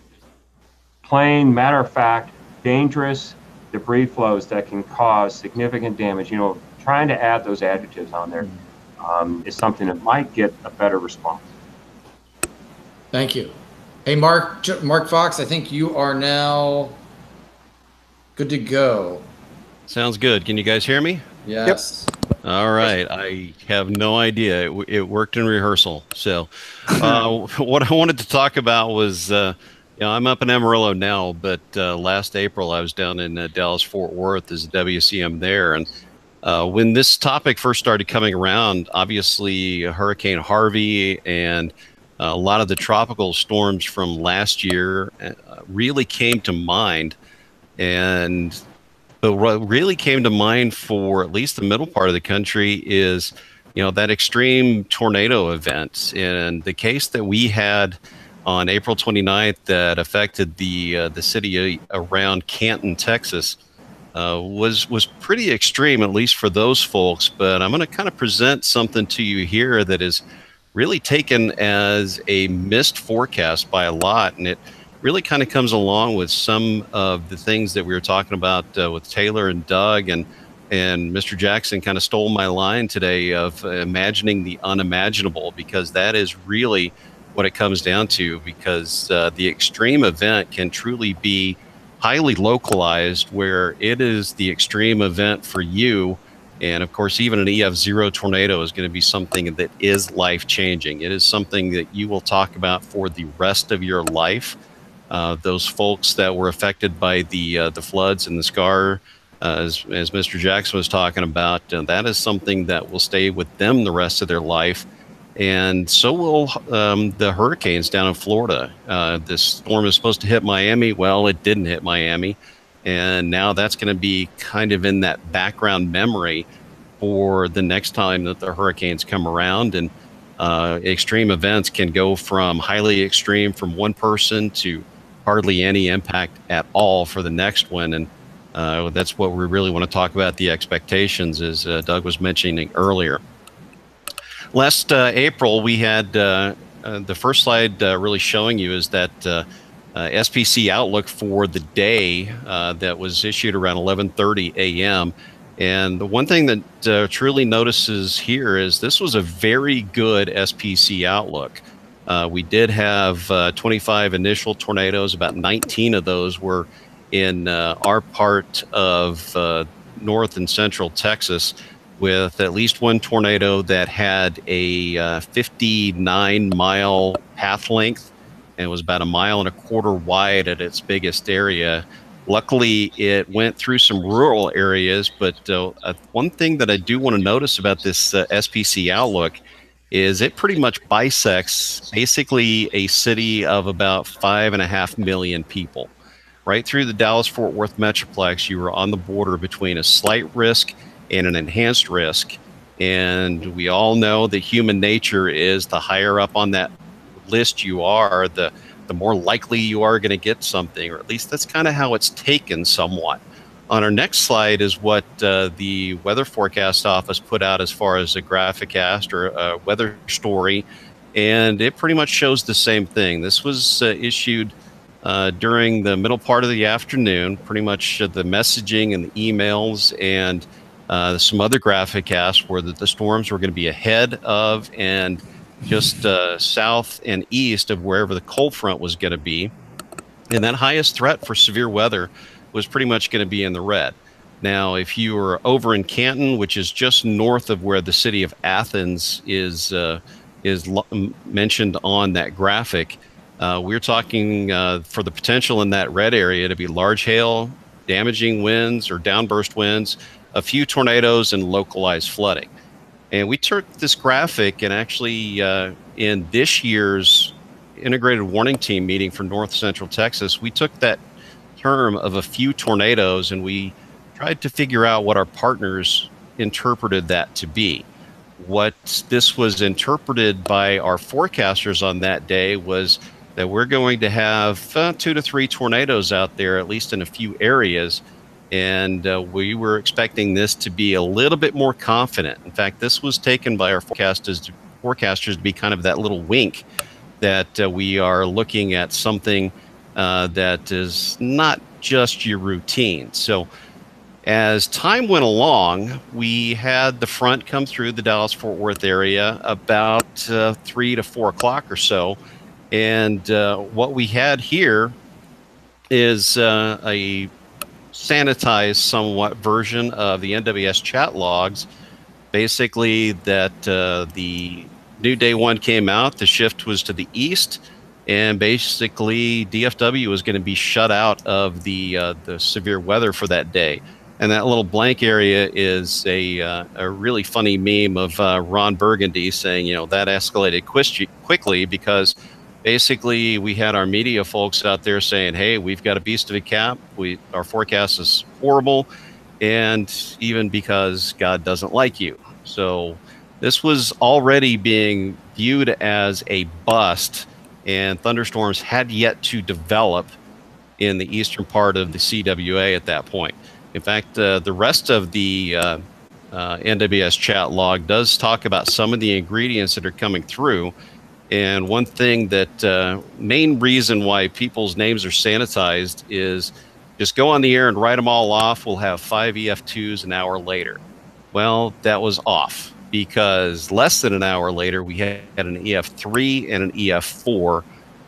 plain matter of fact, dangerous debris flows that can cause significant damage. You know, trying to add those adjectives on there is something that might get a better response. Thank you. Hey, Mark Fox, I think you are now good to go. Sounds good. Can you guys hear me? Yes. Yep. All right. I have no idea. It worked in rehearsal. So what I wanted to talk about was, you know, I'm up in Amarillo now, but last April I was down in Dallas-Fort Worth as a WCM there. And when this topic first started coming around, obviously Hurricane Harvey and a lot of the tropical storms from last year really came to mind. And But what really came to mind for at least the middle part of the country is, that extreme tornado event. And the case that we had on April 29th that affected the city around Canton, Texas, was pretty extreme, at least for those folks. But I'm going to kind of present something to you here that is really taken as a missed forecast by a lot, and it really kind of comes along with some of the things that we were talking about with Taylor and Doug, and Mr. Jackson kind of stole my line today of imagining the unimaginable, because that is really what it comes down to, because the extreme event can truly be highly localized, where it is the extreme event for you. And of course, even an EF0 tornado is going to be something that is life-changing. It is something that you will talk about for the rest of your life. Those folks that were affected by the floods and the scar, as Mr. Jackson was talking about, that is something that will stay with them the rest of their life. And so will the hurricanes down in Florida. This storm is supposed to hit Miami. Well, it didn't hit Miami. And now that's going to be kind of in that background memory for the next time that the hurricanes come around. And extreme events can go from highly extreme from one person to hardly any impact at all for the next one. And that's what we really want to talk about, the expectations, as Doug was mentioning earlier. Last April, we had the first slide really showing you is that SPC Outlook for the day that was issued around 11:30 a.m. And the one thing that truly notices here is this was a very good SPC Outlook. We did have 25 initial tornadoes. About 19 of those were in our part of north and central Texas, with at least one tornado that had a 59-mile path length and was about 1.25 miles wide at its biggest area. Luckily, it went through some rural areas, but one thing that I do want to notice about this SPC Outlook is it pretty much bisects basically a city of about 5.5 million people. Right through the Dallas-Fort Worth Metroplex, you were on the border between a slight risk and an enhanced risk. And we all know that human nature is the higher up on that list you are, the more likely you are going to get something, or at least that's kind of how it's taken somewhat. On our next slide is what the Weather Forecast Office put out as far as a graphicast or a weather story, and it pretty much shows the same thing. This was issued during the middle part of the afternoon. Pretty much the messaging and the emails and some other graphiccasts were that the storms were going to be ahead of and just south and east of wherever the cold front was going to be. And that highest threat for severe weather was pretty much going to be in the red. Now, if you were over in Canton, which is just north of where the city of Athens is mentioned on that graphic, we're talking for the potential in that red area to be large hail, damaging winds or downburst winds, a few tornadoes, and localized flooding. And we took this graphic and actually in this year's integrated warning team meeting for North Central Texas, we took that term of a few tornadoes and we tried to figure out what our partners interpreted that to be. What this was interpreted by our forecasters on that day was that we're going to have 2 to 3 tornadoes out there, at least in a few areas. And we were expecting this to be a little bit more confident. In fact, this was taken by our forecasters to be kind of that little wink that we are looking at something that is not just your routine. So as time went along, we had the front come through the Dallas-Fort Worth area about 3 to 4 o'clock or so. And what we had here is a sanitized somewhat version of the NWS chat logs. Basically that the new day one came out, the shift was to the east, and basically DFW was going to be shut out of the severe weather for that day. And that little blank area is a really funny meme of Ron Burgundy saying, that escalated quickly because basically we had our media folks out there saying, hey, we've got a beast of a cap. Our forecast is horrible. and even because God doesn't like you. So this was already being viewed as a bust, and thunderstorms had yet to develop in the eastern part of the CWA at that point. In fact, the rest of the NWS chat log does talk about some of the ingredients that are coming through. And one thing that main reason why people's names are sanitized is just go on the air and write them all off. We'll have 5 EF2s an hour later. Well, that was off, because less than an hour later, we had an EF3 and an EF4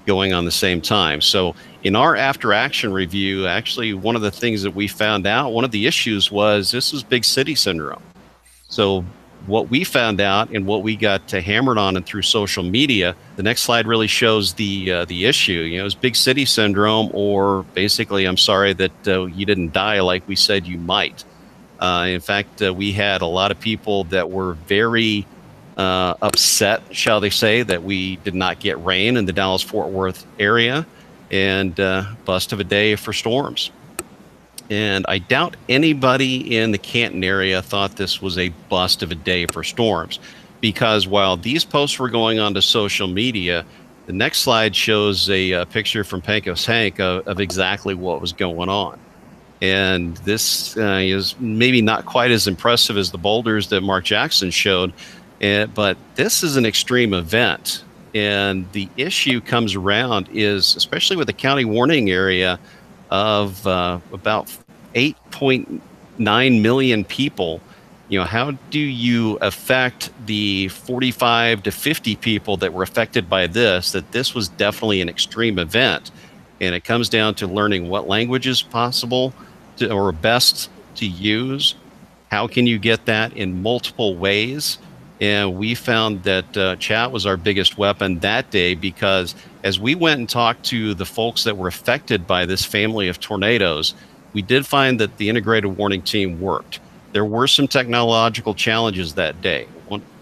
going on the same time. So in our after action review, actually, one of the things that we found out, one of the issues was this was big city syndrome. So what we found out and what we got hammered on and through social media, the next slide really shows the issue. You know, it's big city syndrome, or basically, I'm sorry that you didn't die like we said you might. In fact, we had a lot of people that were very upset, shall they say, that we did not get rain in the Dallas-Fort Worth area, and bust of a day for storms. And I doubt anybody in the Canton area thought this was a bust of a day for storms, because while these posts were going on to social media, the next slide shows a picture from Pecos Hank of exactly what was going on. And this is maybe not quite as impressive as the boulders that Mark Jackson showed, but this is an extreme event. And the issue comes around is, especially with the county warning area of about 8.9 million people, you know, how do you affect the 45 to 50 people that were affected by this, that this was definitely an extreme event? And it comes down to learning what language is possible to, or best to use. How can you get that in multiple ways? And we found that chat was our biggest weapon that day, because as we went and talked to the folks that were affected by this family of tornadoes, we did find that the integrated warning team worked. There were some technological challenges that day.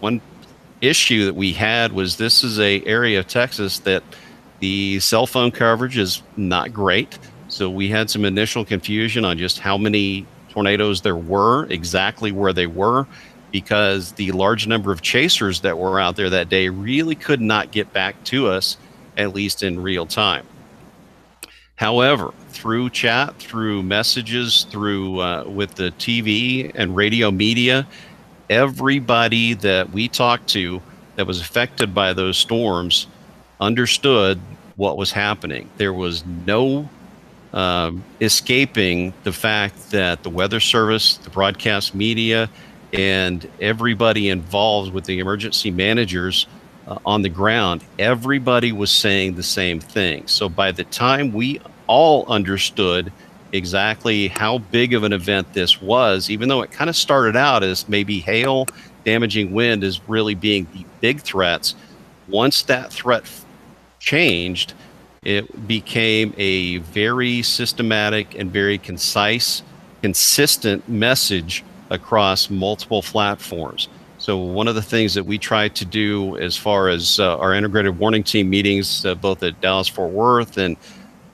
One issue that we had was, this is an area of Texas that the cell phone coverage is not great. So we had some initial confusion on just how many tornadoes there were, exactly where they were, because the large number of chasers that were out there that day really could not get back to us, at least in real time. However, through chat, through messages, through with the TV and radio media, everybody that we talked to that was affected by those storms understood what was happening. There was no escaping the fact that the Weather Service, the broadcast media, and everybody involved with the emergency managers on the ground, everybody was saying the same thing. So by the time we all understood exactly how big of an event this was, even though it kind of started out as maybe hail, damaging wind as really being the big threats, once that threat changed, it became a very systematic and very concise, consistent message across multiple platforms. So one of the things that we try to do as far as our integrated warning team meetings, both at Dallas-Fort Worth and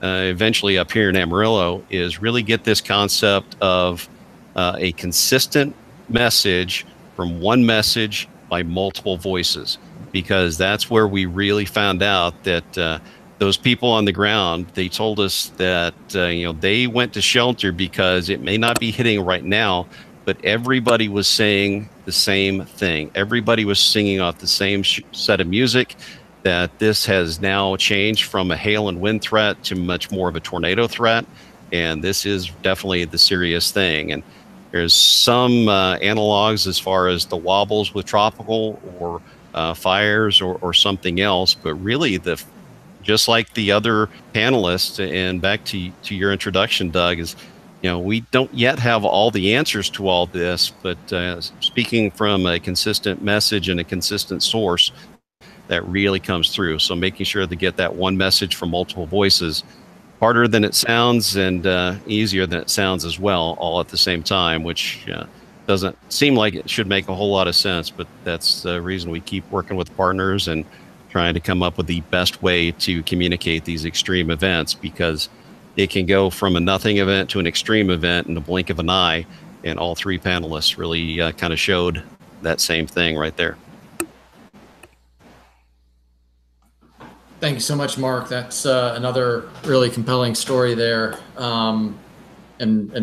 eventually up here in Amarillo, is really get this concept of a consistent message from one message by multiple voices, because that's where we really found out that those people on the ground, they told us that you know, they went to shelter because it may not be hitting right now, but everybody was saying the same thing. Everybody was singing off the same set of music, that this has now changed from a hail and wind threat to much more of a tornado threat. And this is definitely the serious thing. And there's some analogs as far as the wobbles with tropical or fires or something else, but really just like the other panelists, and back to your introduction, Doug, is, you know, we don't yet have all the answers to all this, but speaking from a consistent message and a consistent source, that really comes through. So making sure to get that one message from multiple voices, harder than it sounds and easier than it sounds as well, all at the same time, which doesn't seem like it should make a whole lot of sense, but that's the reason we keep working with partners and trying to come up with the best way to communicate these extreme events, because it can go from a nothing event to an extreme event in the blink of an eye. and all three panelists really kind of showed that same thing right there. Thank you so much, Mark. That's another really compelling story there, and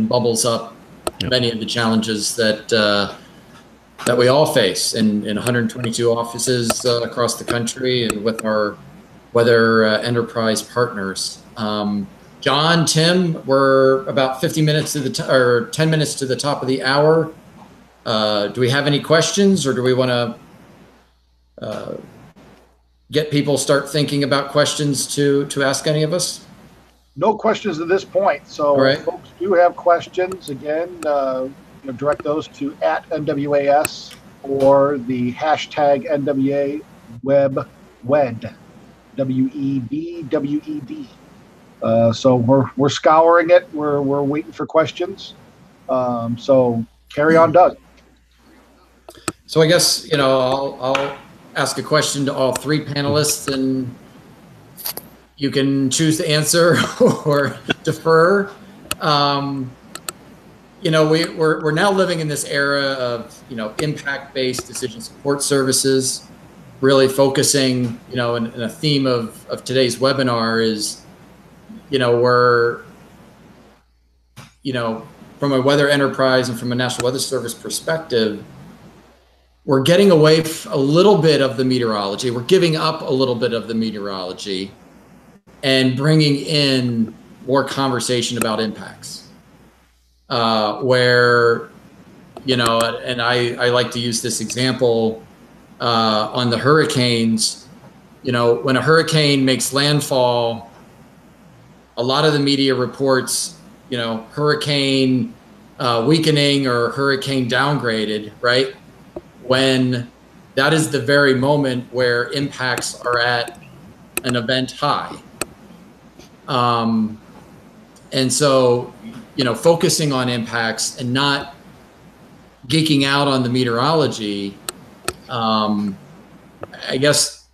bubbles up many of the challenges that we all face in 122 offices across the country and with our weather enterprise partners. John, Tim, we're about 50 minutes to or 10 minutes to the top of the hour. Do we have any questions, or do we want to get people start thinking about questions to ask any of us? No questions at this point. So if folks do have questions, again, direct those to @NWAS or the hashtag NWA WED, WEBWED. So we're scouring it. We're waiting for questions. So carry on, Doug. So I guess I'll ask a question to all three panelists, and you can choose to answer or defer. We're now living in this era of impact-based decision support services. Really focusing, in a theme of today's webinar is, we're, from a weather enterprise and from a National Weather Service perspective, we're getting away a little bit of the meteorology. We're giving up a little bit of the meteorology and bringing in more conversation about impacts. Where, and I like to use this example on the hurricanes. When a hurricane makes landfall, a lot of the media reports, hurricane weakening or hurricane downgraded, right? When that is the very moment where impacts are at an event high. And so, focusing on impacts and not geeking out on the meteorology, I guess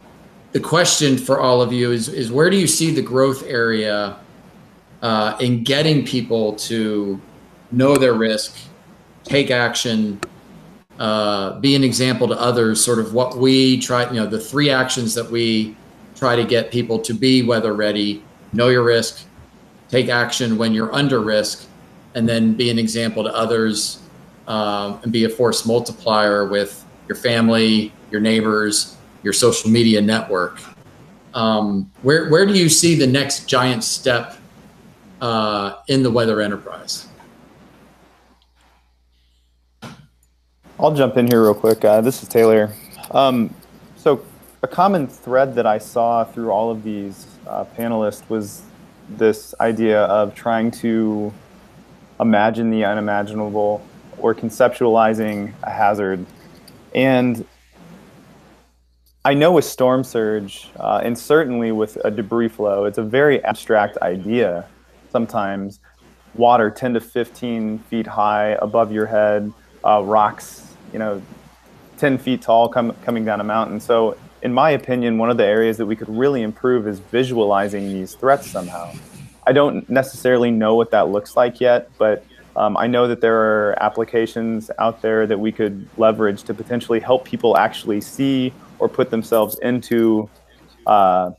the question for all of you is where do you see the growth area in getting people to know their risk, take action, be an example to others, sort of what we try, the three actions that we try to get people to be weather ready: know your risk, take action when you're under risk, and then be an example to others, and be a force multiplier with your family, your neighbors, your social media network. Where do you see the next giant step in the weather enterprise? I'll jump in here real quick. This is Taylor. So a common thread that I saw through all of these panelists was this idea of trying to imagine the unimaginable or conceptualizing a hazard. And I know with storm surge, and certainly with a debris flow, it's a very abstract idea. Sometimes water 10 to 15 feet high above your head, rocks, 10 feet tall coming down a mountain. So in my opinion, one of the areas that we could really improve is visualizing these threats somehow. I don't necessarily know what that looks like yet, but I know that there are applications out there that we could leverage to potentially help people actually see or put themselves into a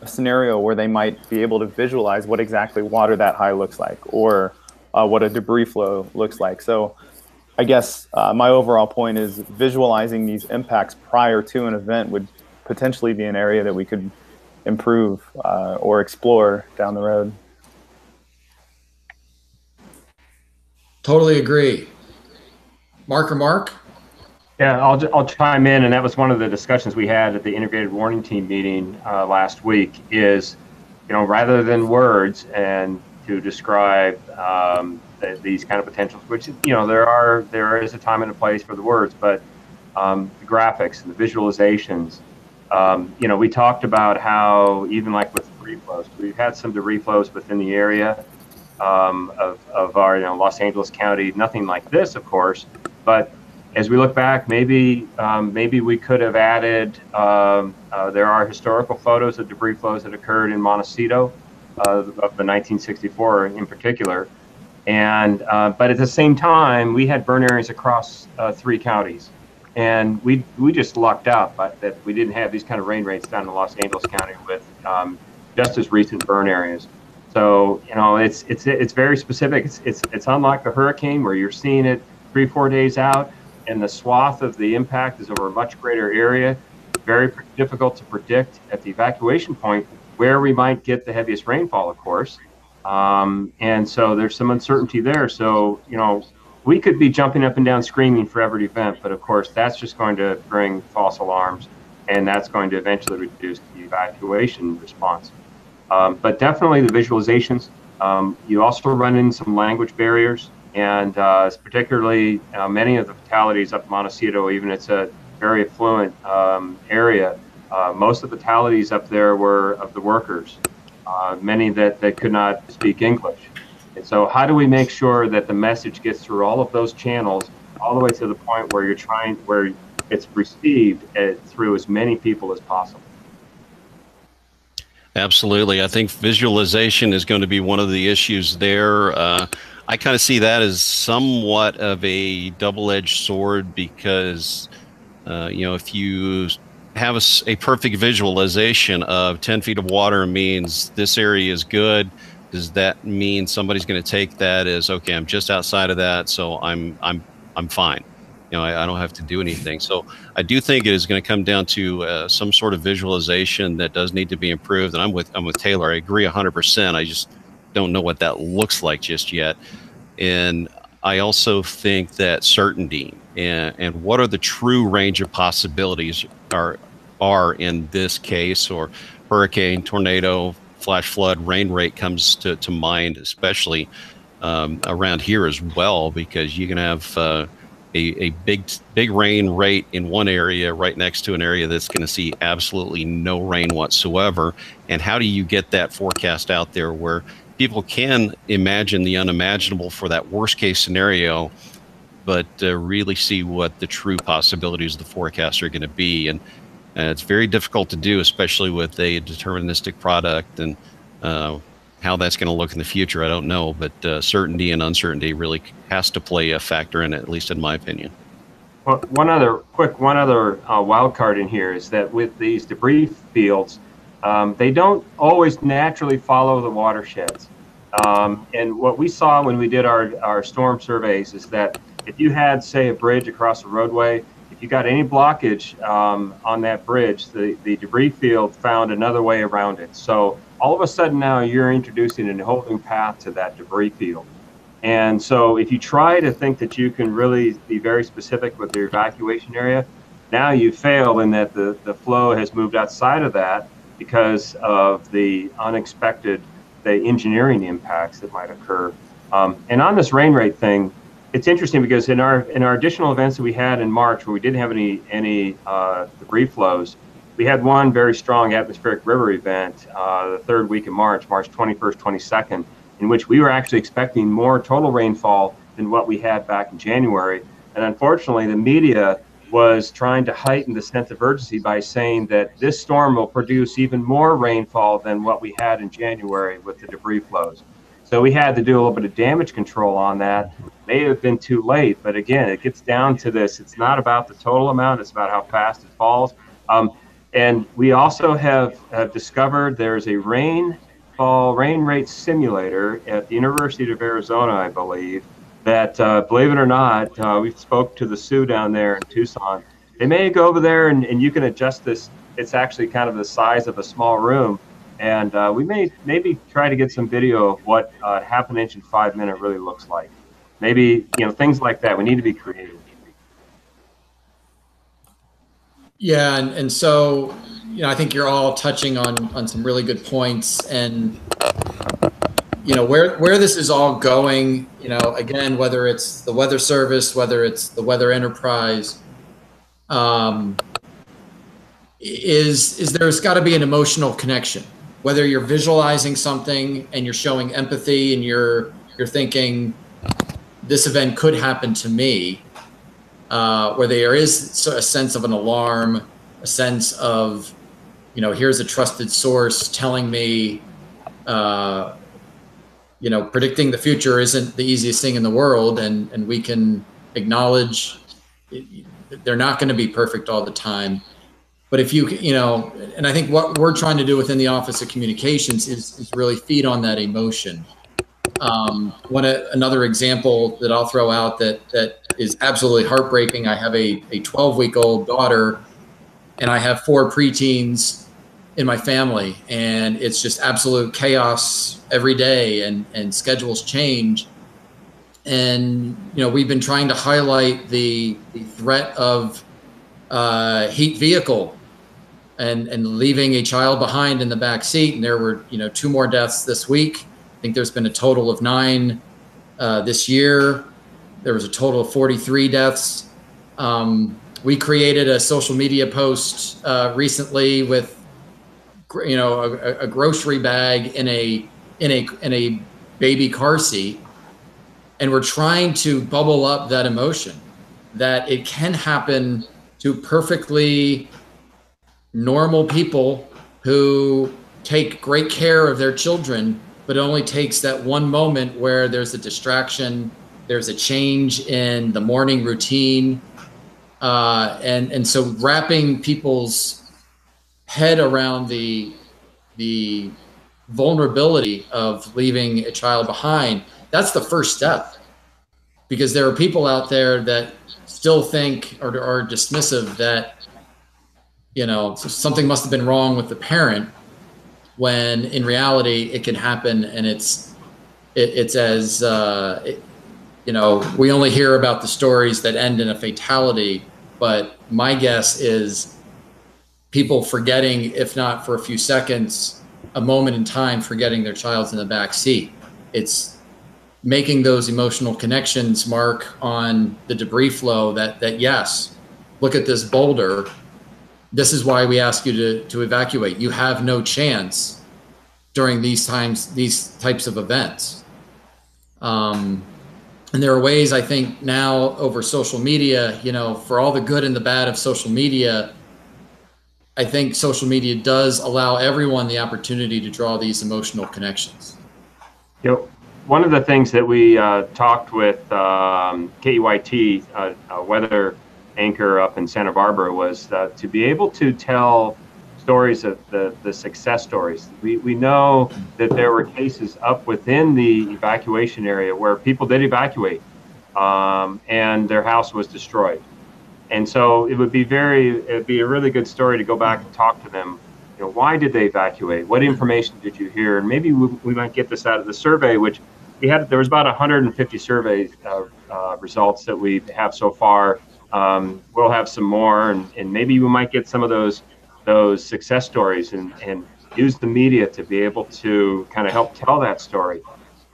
scenario where they might be able to visualize what exactly water that high looks like, or what a debris flow looks like. So I guess my overall point is visualizing these impacts prior to an event would potentially be an area that we could improve or explore down the road. Totally agree. Mark? Yeah, I'll chime in, and that was one of the discussions we had at the integrated warning team meeting last week. Is rather than words and to describe these kind of potentials, which there is a time and a place for the words, but the graphics and the visualizations. We talked about how even like with debris flows, we've had some debris flows within the area of our Los Angeles County. Nothing like this, of course, but as we look back, maybe we could have added. There are historical photos of debris flows that occurred in Montecito of the 1964 in particular. And but at the same time, we had burn areas across 3 counties, and we just lucked out that we didn't have these kind of rain rates down in Los Angeles County with just as recent burn areas. So it's very specific. It's unlike a hurricane where you're seeing it 3-4 days out, and the swath of the impact is over a much greater area. Very difficult to predict at the evacuation point where we might get the heaviest rainfall, of course. And so there's some uncertainty there. So, we could be jumping up and down screaming for every event, but of course that's just going to bring false alarms, and that's going to eventually reduce the evacuation response. But definitely the visualizations, you also run into some language barriers, and particularly many of the fatalities up in Montecito, even it's a very affluent area, most of the fatalities up there were of the workers. Many that could not speak English. And so how do we make sure that the message gets through all of those channels all the way to the point where where it's received through as many people as possible? Absolutely. I think visualization is going to be one of the issues there. I kind of see that as somewhat of a double-edged sword because, if you have a perfect visualization of 10 feet of water means this area is good, does that mean somebody's going to take that as, okay, I'm just outside of that, so I'm fine. I don't have to do anything. So I do think it is going to come down to some sort of visualization that does need to be improved. And I'm with Taylor. I agree 100%. I just don't know what that looks like just yet. And I also think that certainty and what are the true range of possibilities are in this case, or hurricane, tornado, flash flood, rain rate comes to mind, especially around here as well, because you can have a big rain rate in one area right next to an area that's going to see absolutely no rain whatsoever. And how do you get that forecast out there where people can imagine the unimaginable for that worst case scenario, but really see what the true possibilities of the forecast are going to be? And it's very difficult to do, especially with a deterministic product, and how that's going to look in the future, I don't know. But certainty and uncertainty really has to play a factor in it, at least in my opinion. Well, one other wild card in here is that with these debris fields, they don't always naturally follow the watersheds. And what we saw when we did our storm surveys is that if you had, say, a bridge across a roadway, if you got any blockage on that bridge, the debris field found another way around it. So all of a sudden now you're introducing a whole new path to that debris field. And so if you try to think that you can really be very specific with your evacuation area, now you fail in that the flow has moved outside of that because of the unexpected, the engineering impacts that might occur. And on this rain rate thing, it's interesting because in our additional events that we had in March, where we didn't have any debris flows, we had one very strong atmospheric river event the third week of March 21st, 22nd, in which we were actually expecting more total rainfall than what we had back in January. And unfortunately, the media was trying to heighten the sense of urgency by saying that this storm will produce even more rainfall than what we had in January with the debris flows. So we had to do a little bit of damage control on that. May have been too late, but again, it gets down to this. It's not about the total amount, it's about how fast it falls. And we also have discovered there's a rain rate simulator at the University of Arizona, I believe, that, believe it or not, we spoke to the Sioux down there in Tucson. They may go over there and you can adjust this. It's actually kind of the size of a small room. And we may maybe try to get some video of what half an inch and 5 minute really looks like. Maybe, things like that. We need to be creative. Yeah, and so, I think you're all touching on some really good points, and where this is all going, again, whether it's the Weather Service, whether it's the Weather Enterprise, is there's got to be an emotional connection. Whether you're visualizing something and you're showing empathy and you're thinking this event could happen to me, where there is a sense of an alarm, a sense of, here's a trusted source telling me predicting the future isn't the easiest thing in the world, and we can acknowledge they're not going to be perfect all the time. But if and I think what we're trying to do within the Office of Communications is really feed on that emotion. Another example that I'll throw out that is absolutely heartbreaking. I have a 12-week-old daughter, and I have 4 preteens in my family, and it's just absolute chaos every day, and schedules change. And we've been trying to highlight the threat of heat vehicle and leaving a child behind in the back seat. And there were 2 more deaths this week. I think there's been a total of 9 this year. There was a total of 43 deaths. We created a social media post recently with a grocery bag in a baby car seat, and we're trying to bubble up that emotion that it can happen to perfectly normal people who take great care of their children, but it only takes that one moment where there's a distraction, there's a change in the morning routine, and so wrapping people's head around the vulnerability of leaving a child behind, that's the first step. Because there are people out there that still think or are dismissive that something must have been wrong with the parent, when in reality it can happen. And it's as we only hear about the stories that end in a fatality, but my guess is people forgetting, if not for a few seconds, a moment in time, forgetting their child's in the back seat. It's making those emotional connections, Mark, on the debris flow that yes, look at this boulder. This is why we ask you to evacuate. You have no chance during these types of events. And there are ways, I think, now over social media, for all the good and the bad of social media, I think social media does allow everyone the opportunity to draw these emotional connections. One of the things that we talked with KEYT, a weather anchor up in Santa Barbara, was to be able to tell stories of the success stories. We know that there were cases up within the evacuation area where people did evacuate and their house was destroyed. And so it'd be a really good story to go back and talk to them. Why did they evacuate? What information did you hear? And maybe we might get this out of the survey, which there was about 150 survey results that we have so far. We'll have some more, and maybe we might get some of those success stories and use the media to be able to kind of help tell that story.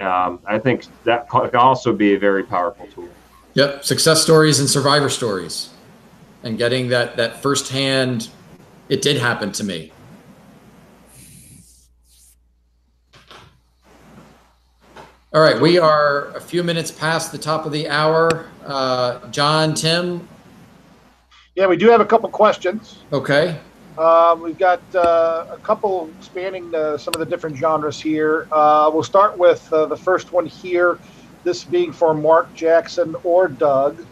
I think that could also be a very powerful tool. Yep, success stories and survivor stories, and getting that firsthand, it did happen to me. All right, we are a few minutes past the top of the hour. John, Tim? Yeah, we do have a couple questions. Okay. We've got a couple spanning some of the different genres here. We'll start with the first one here, this being for Mark, Jackson, or Doug.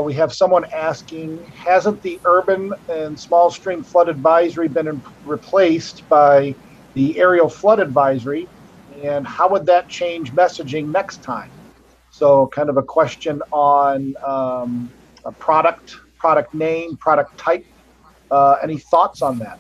We have someone asking, hasn't the urban and small stream flood advisory been replaced by the aerial flood advisory? And how would that change messaging next time? So kind of a question on a product name, product type. Any thoughts on that?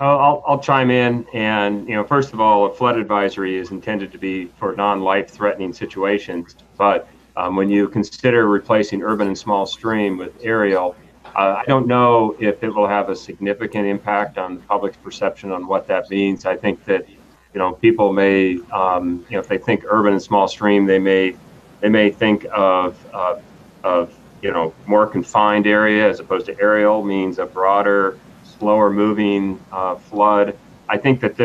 I'll chime in. And first of all, a flood advisory is intended to be for non-life-threatening situations. But when you consider replacing urban and small stream with aerial, I don't know if it will have a significant impact on the public's perception on what that means. I think that people may, if they think urban and small stream, they may think of more confined area, as opposed to aerial means a broader, slower moving flood. I think that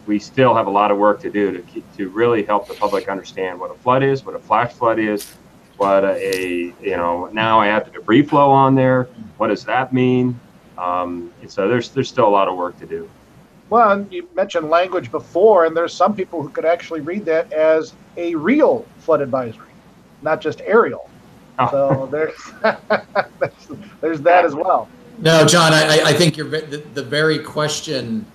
we still have a lot of work to do to really help the public understand what a flood is, what a flash flood is, what now I have the debris flow on there. What does that mean? So there's still a lot of work to do. Well, and you mentioned language before, and there's some people who could actually read that as a real flood advisory, not just aerial. Oh. So there's that as well. No, John, I think the very question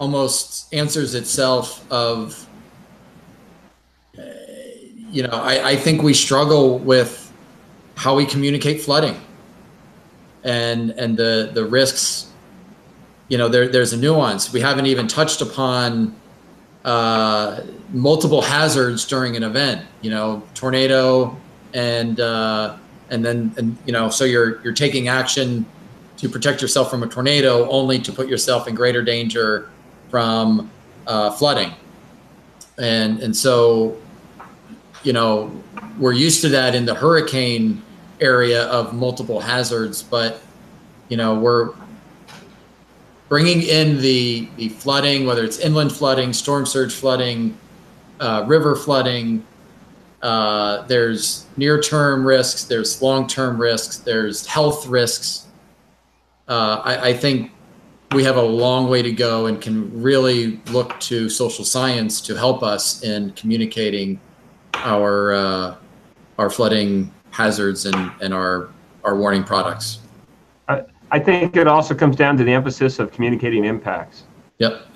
almost answers itself of, I think we struggle with how we communicate flooding and the risks. There's a nuance. We haven't even touched upon multiple hazards during an event, tornado and then so you're taking action to protect yourself from a tornado only to put yourself in greater danger from flooding. And so, we're used to that in the hurricane area of multiple hazards, but, we're bringing in the flooding, whether it's inland flooding, storm surge flooding, river flooding. There's near-term risks, there's long-term risks, there's health risks. I think we have a long way to go and can really look to social science to help us in communicating our flooding hazards and our warning products. I think it also comes down to the emphasis of communicating impacts. Yep.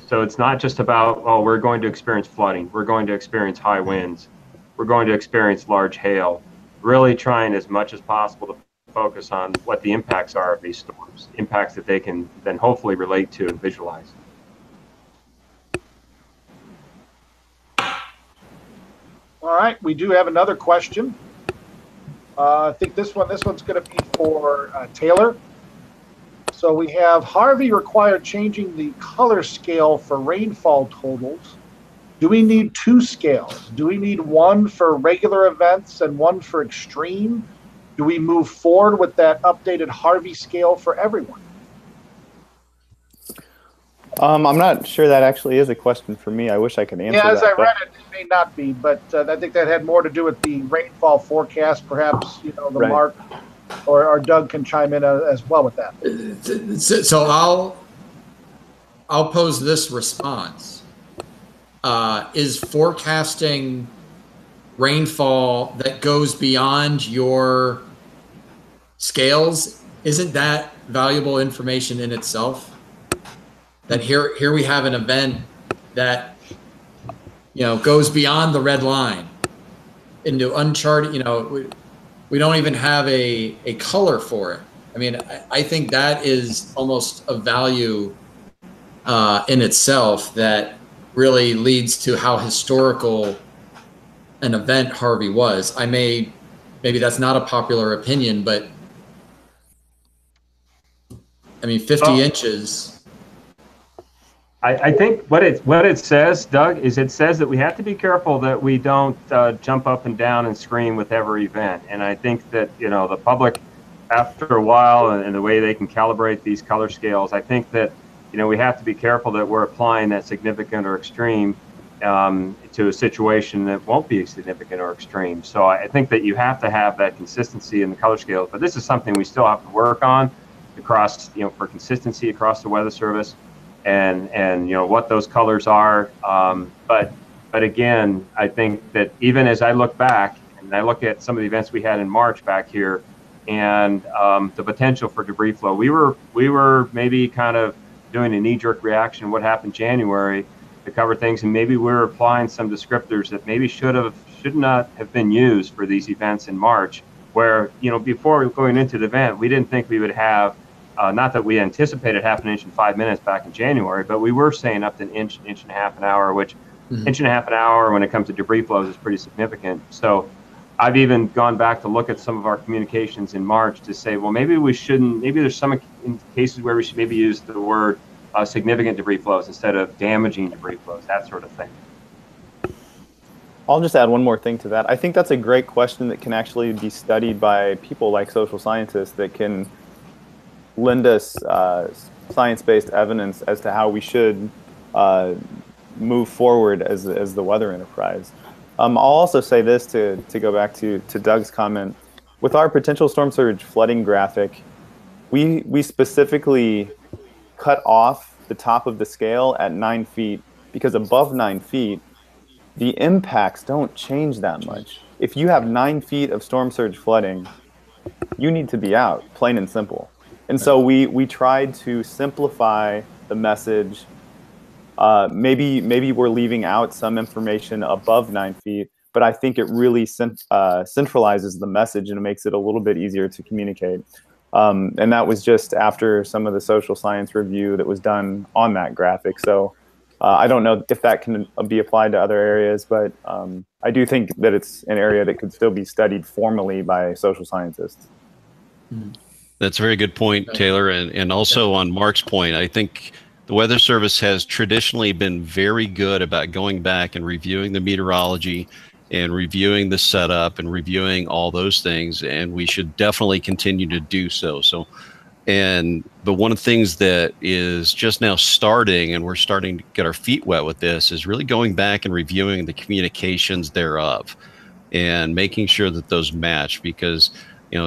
So it's not just about, we're going to experience flooding, we're going to experience high winds, we're going to experience large hail. Really trying as much as possible to focus on what the impacts are of these storms, impacts that they can then hopefully relate to and visualize. All right, we do have another question. I think this one's going to be for Taylor. So we have Harvey required changing the color scale for rainfall totals. Do we need two scales? Do we need one for regular events and one for extreme? Do we move forward with that updated Harvey scale for everyone? I'm not sure that actually is a question for me. I wish I could answer that. Yeah, as I read it, it may not be, but I think that had more to do with the rainfall forecast. Perhaps, Right. Mark or Doug can chime in as well with that. So I'll pose this response. Is forecasting rainfall that goes beyond your scales, isn't that valuable information in itself? That here we have an event that goes beyond the red line into uncharted. We don't even have a color for it. I mean, I think that is almost a value in itself that really leads to how historical an event Harvey was. Maybe that's not a popular opinion, but I mean, 50 inches. I think what it says, Doug, is it says that we have to be careful that we don't jump up and down and scream with every event. And I think that the public, after a while, and the way they can calibrate these color scales, I think that we have to be careful that we're applying that significant or extreme to a situation that won't be significant or extreme. So I think that you have to have that consistency in the color scales. But this is something we still have to work on across, for consistency across the Weather Service. And what those colors are, but again, I think that even as I look back and I look at some of the events we had in March back here, and the potential for debris flow, we were maybe kind of doing a knee-jerk reaction. What happened January to cover things, and maybe we were applying some descriptors that maybe should not have been used for these events in March. Where before going into the event, we didn't think we would have. Not that we anticipated half an inch in 5 minutes back in January, but we were saying up to an inch and a half an hour, which inch and a half an hour when it comes to debris flows is pretty significant. So I've even gone back to look at some of our communications in March to say, well, maybe we shouldn't, maybe there's some cases where we should maybe use the word significant debris flows instead of damaging debris flows, that sort of thing. I'll just add one more thing to that. I think that's a great question that can actually be studied by people like social scientists that can lend us science-based evidence as to how we should move forward as the weather enterprise. I'll also say this to go back to Doug's comment. With our potential storm surge flooding graphic, we specifically cut off the top of the scale at 9 feet, because above 9 feet, the impacts don't change that much. If you have 9 feet of storm surge flooding, you need to be out, plain and simple. And so we tried to simplify the message. Maybe we're leaving out some information above 9 feet, but I think it really centralizes the message and it makes it a little bit easier to communicate. And that was just after some of the social science review that was done on that graphic. So I don't know if that can be applied to other areas, but I do think that it's an area that could still be studied formally by social scientists. That's a very good point, Taylor. And also on Mark's point, I think the Weather Service has traditionally been very good about going back and reviewing the meteorology and reviewing the setup and reviewing all those things. And we should definitely continue to do so. But one of the things that is just now starting, and we're starting to get our feet wet with this, is really going back and reviewing the communications thereof and making sure that those match, because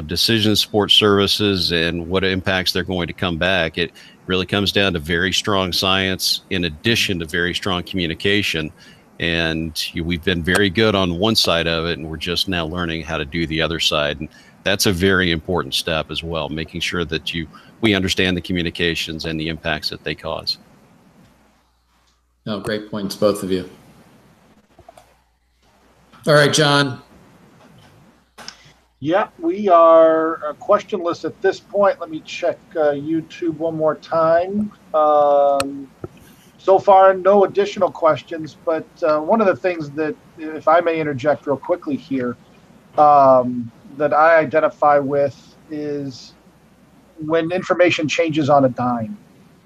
decision support services and what impacts they're going to come back, it really comes down to very strong science in addition to very strong communication. And we've been very good on one side of it, and we're just now learning how to do the other side. And that's a very important step as well, making sure that we understand the communications and the impacts that they cause. No, great points, both of you. All right, John. Yeah, we are questionless at this point. Let me check YouTube one more time. So far, no additional questions, but one of the things that, if I may interject real quickly here, that I identify with is when information changes on a dime,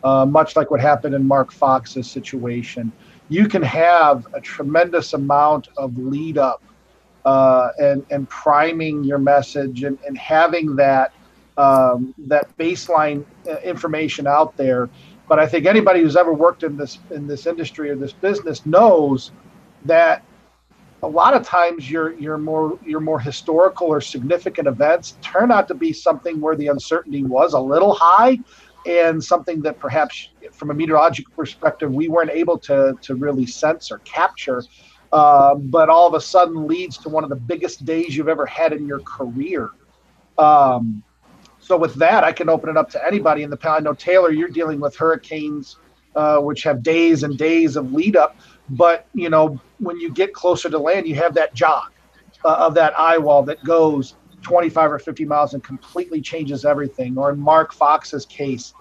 much like what happened in Mark Fox's situation. You can have a tremendous amount of lead up and priming your message and having that baseline information out there. But I think anybody who's ever worked in this industry or this business knows that a lot of times your more historical or significant events turn out to be something where the uncertainty was a little high, and something that perhaps from a meteorological perspective we weren't able to really sense or capture, but all of a sudden leads to one of the biggest days you've ever had in your career. So with that, I can open it up to anybody in the panel. I know, Taylor, you're dealing with hurricanes, which have days and days of lead up. But, when you get closer to land, you have that jog of that eye wall that goes 25 or 50 miles and completely changes everything. Or in Mark Fox's case,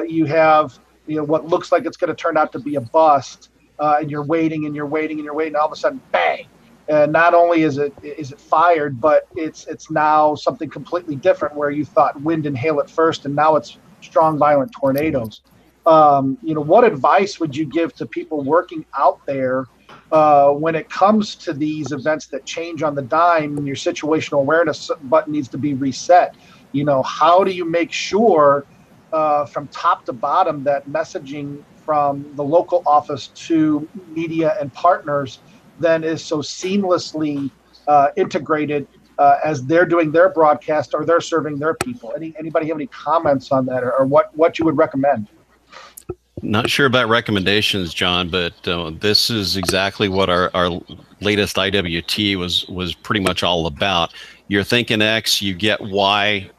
you have what looks like it's going to turn out to be a bust, and you're waiting and you're waiting and you're waiting. All of a sudden, bang! And not only is it fired, but it's now something completely different, where you thought wind and hail at first, and now it's strong, violent tornadoes. What advice would you give to people working out there when it comes to these events that change on the dime and your situational awareness button needs to be reset? How do you make sure from top to bottom that messaging from the local office to media and partners then is so seamlessly integrated as they're doing their broadcast or they're serving their people? Anybody have any comments on that, or what you would recommend? Not sure about recommendations, John, but this is exactly what our latest IWT was pretty much all about. You're thinking X, you get Y,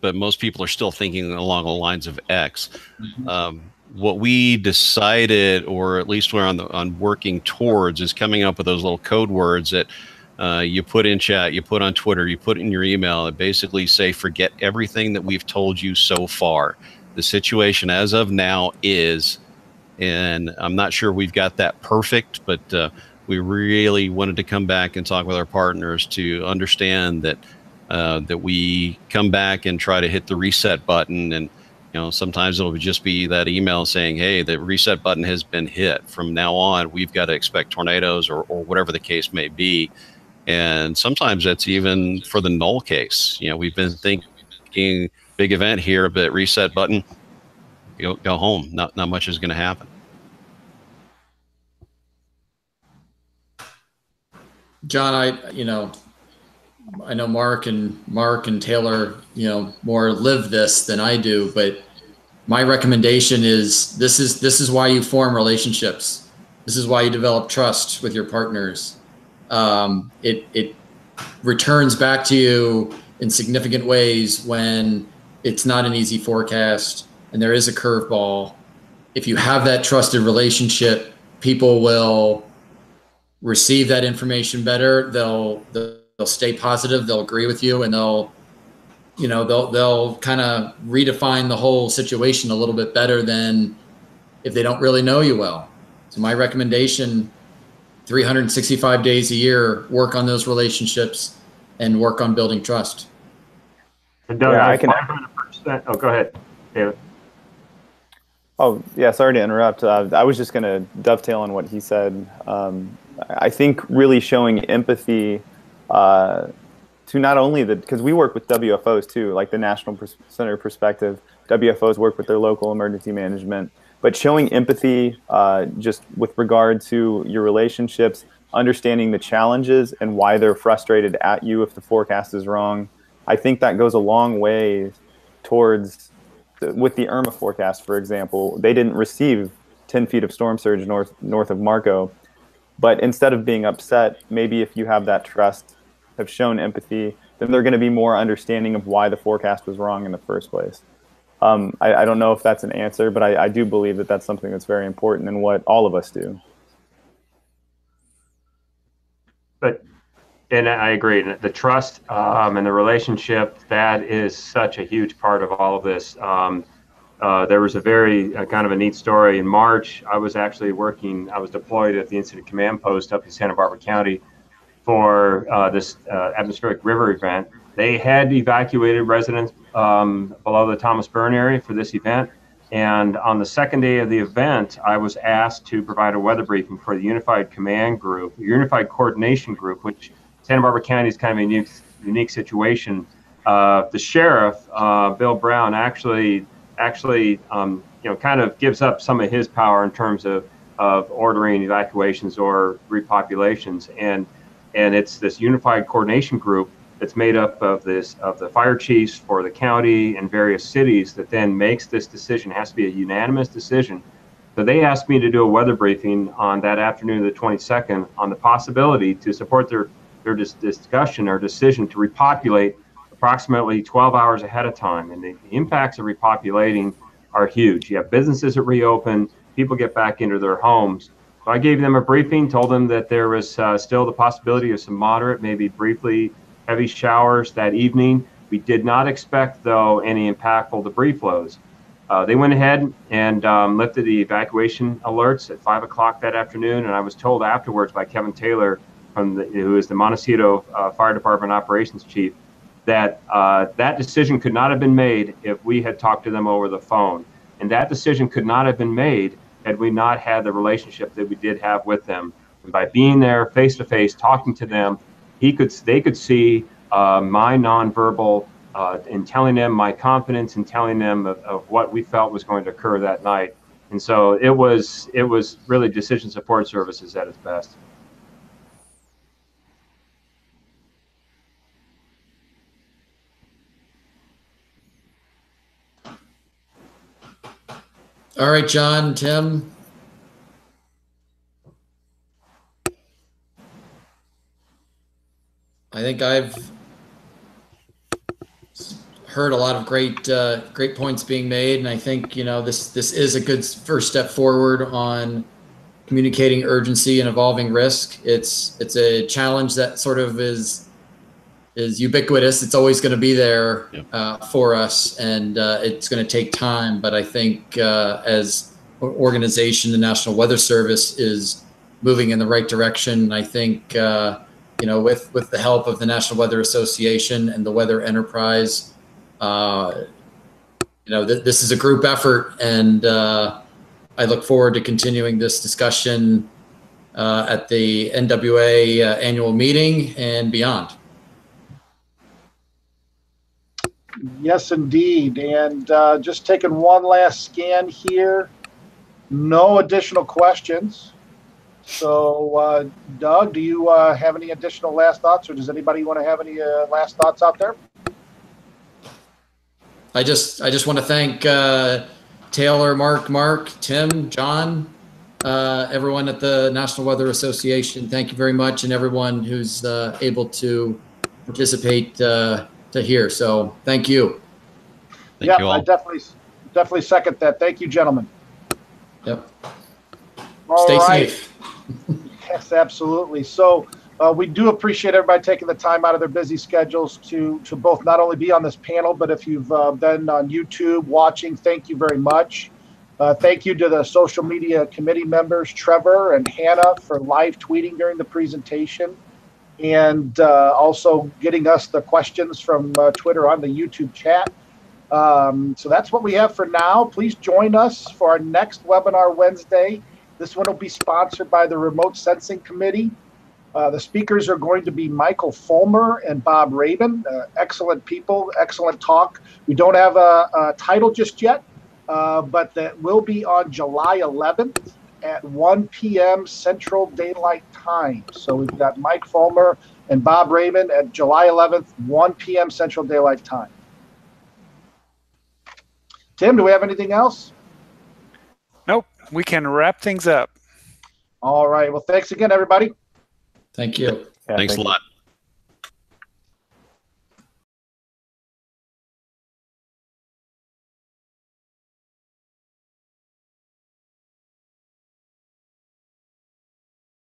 but most people are still thinking along the lines of X. Mm-hmm. What we decided, or at least we're on working towards, is coming up with those little code words that you put in chat, you put on Twitter, you put in your email, and basically say, forget everything that we've told you so far. The situation as of now is, and I'm not sure we've got that perfect, but we really wanted to come back and talk with our partners to understand that that we come back and try to hit the reset button. And sometimes it'll just be that email saying, hey, the reset button has been hit. From now on, we've got to expect tornadoes or whatever the case may be. And sometimes that's even for the null case. We've been thinking big event here, but reset button, go home. Not much is going to happen. John, I know Mark and Taylor, more live this than I do, but my recommendation is this is why you form relationships. This is why you develop trust with your partners. It returns back to you in significant ways when it's not an easy forecast and there is a curveball. If you have that trusted relationship, people will receive that information better. They'll stay positive. They'll agree with you, and they'll kind of redefine the whole situation a little bit better than if they don't really know you well. So my recommendation, 365 days a year, work on those relationships and work on building trust. And Doug, Yeah, I can 100%. Oh, go ahead, David. Oh, yeah, sorry to interrupt. I was just going to dovetail on what he said. I think really showing empathy to not only because we work with WFOs too, like the National Center Perspective. WFOs work with their local emergency management, but showing empathy just with regard to your relationships, understanding the challenges and why they're frustrated at you if the forecast is wrong. I think that goes a long way towards, with the Irma forecast, for example, they didn't receive 10 feet of storm surge north of Marco. But instead of being upset, maybe if you have that trust, have shown empathy, then they're going to be more understanding of why the forecast was wrong in the first place. I don't know if that's an answer, but I do believe that that's something that's very important in what all of us do. And I agree. The trust and the relationship, that is such a huge part of all of this. There was a very kind of a neat story. In March, I was deployed at the Incident Command Post up in Santa Barbara County for this atmospheric river event. They had evacuated residents below the Thomas Burn area for this event. And on the second day of the event, I was asked to provide a weather briefing for the Unified Command Group, Unified Coordination Group, which Santa Barbara County is kind of a unique situation. The sheriff, Bill Brown, actually kind of gives up some of his power in terms of ordering evacuations or repopulations, and it's this unified coordination group that's made up of the fire chiefs for the county and various cities that then makes this decision. It has to be a unanimous decision. So they asked me to do a weather briefing on that afternoon of the 22nd on the possibility to support their discussion or decision to repopulate approximately 12 hours ahead of time. And the impacts of repopulating are huge. You have businesses that reopen, people get back into their homes. So I gave them a briefing, told them that there was still the possibility of some moderate, maybe briefly heavy showers that evening. We did not expect, though, any impactful debris flows. They went ahead and lifted the evacuation alerts at 5 o'clock that afternoon, and I was told afterwards by Kevin Taylor, who is the Montecito Fire Department Operations Chief, that that decision could not have been made if we had talked to them over the phone. And that decision could not have been made had we not had the relationship that we did have with them. And by being there face to face, talking to them, they could see my nonverbal in telling them my confidence and telling them of what we felt was going to occur that night. And so it was really decision support services at its best. All right, John, Tim. I think I've heard a lot of great points being made, and I think this is a good first step forward on communicating urgency and evolving risk. It's a challenge that sort of is ubiquitous. It's always going to be there for us, and it's going to take time. But I think as an organization, the National Weather Service is moving in the right direction. I think with the help of the National Weather Association and the Weather Enterprise, this is a group effort, and I look forward to continuing this discussion at the NWA annual meeting and beyond. Yes, indeed. And just taking one last scan here. No additional questions. So, Doug, do you have any additional last thoughts, or does anybody want to have any last thoughts out there? I just want to thank Taylor, Mark, Tim, John, everyone at the National Weather Association, thank you very much, and everyone who's able to participate to hear. So thank you. Thank you all. I definitely second that. Thank you, gentlemen. Yep. All Stay right. safe. Yes, absolutely. So we do appreciate everybody taking the time out of their busy schedules to both not only be on this panel, but if you've been on YouTube watching, thank you very much. Thank you to the social media committee members, Trevor and Hannah, for live tweeting during the presentation, and also getting us the questions from Twitter on the YouTube chat. So that's what we have for now. Please join us for our next webinar Wednesday. This one will be sponsored by the Remote Sensing Committee. The speakers are going to be Michael Fulmer and Bob Rabin. Excellent people, excellent talk. We don't have a title just yet, but that will be on July 11th at 1 p.m. Central Daylight Time. So we've got Mike Fulmer and Bob Rabin at July 11th, 1 p.m. Central Daylight Time. Tim, do we have anything else? Nope. We can wrap things up. All right. Well, thanks again, everybody. Thank you. Yeah, Thanks a lot.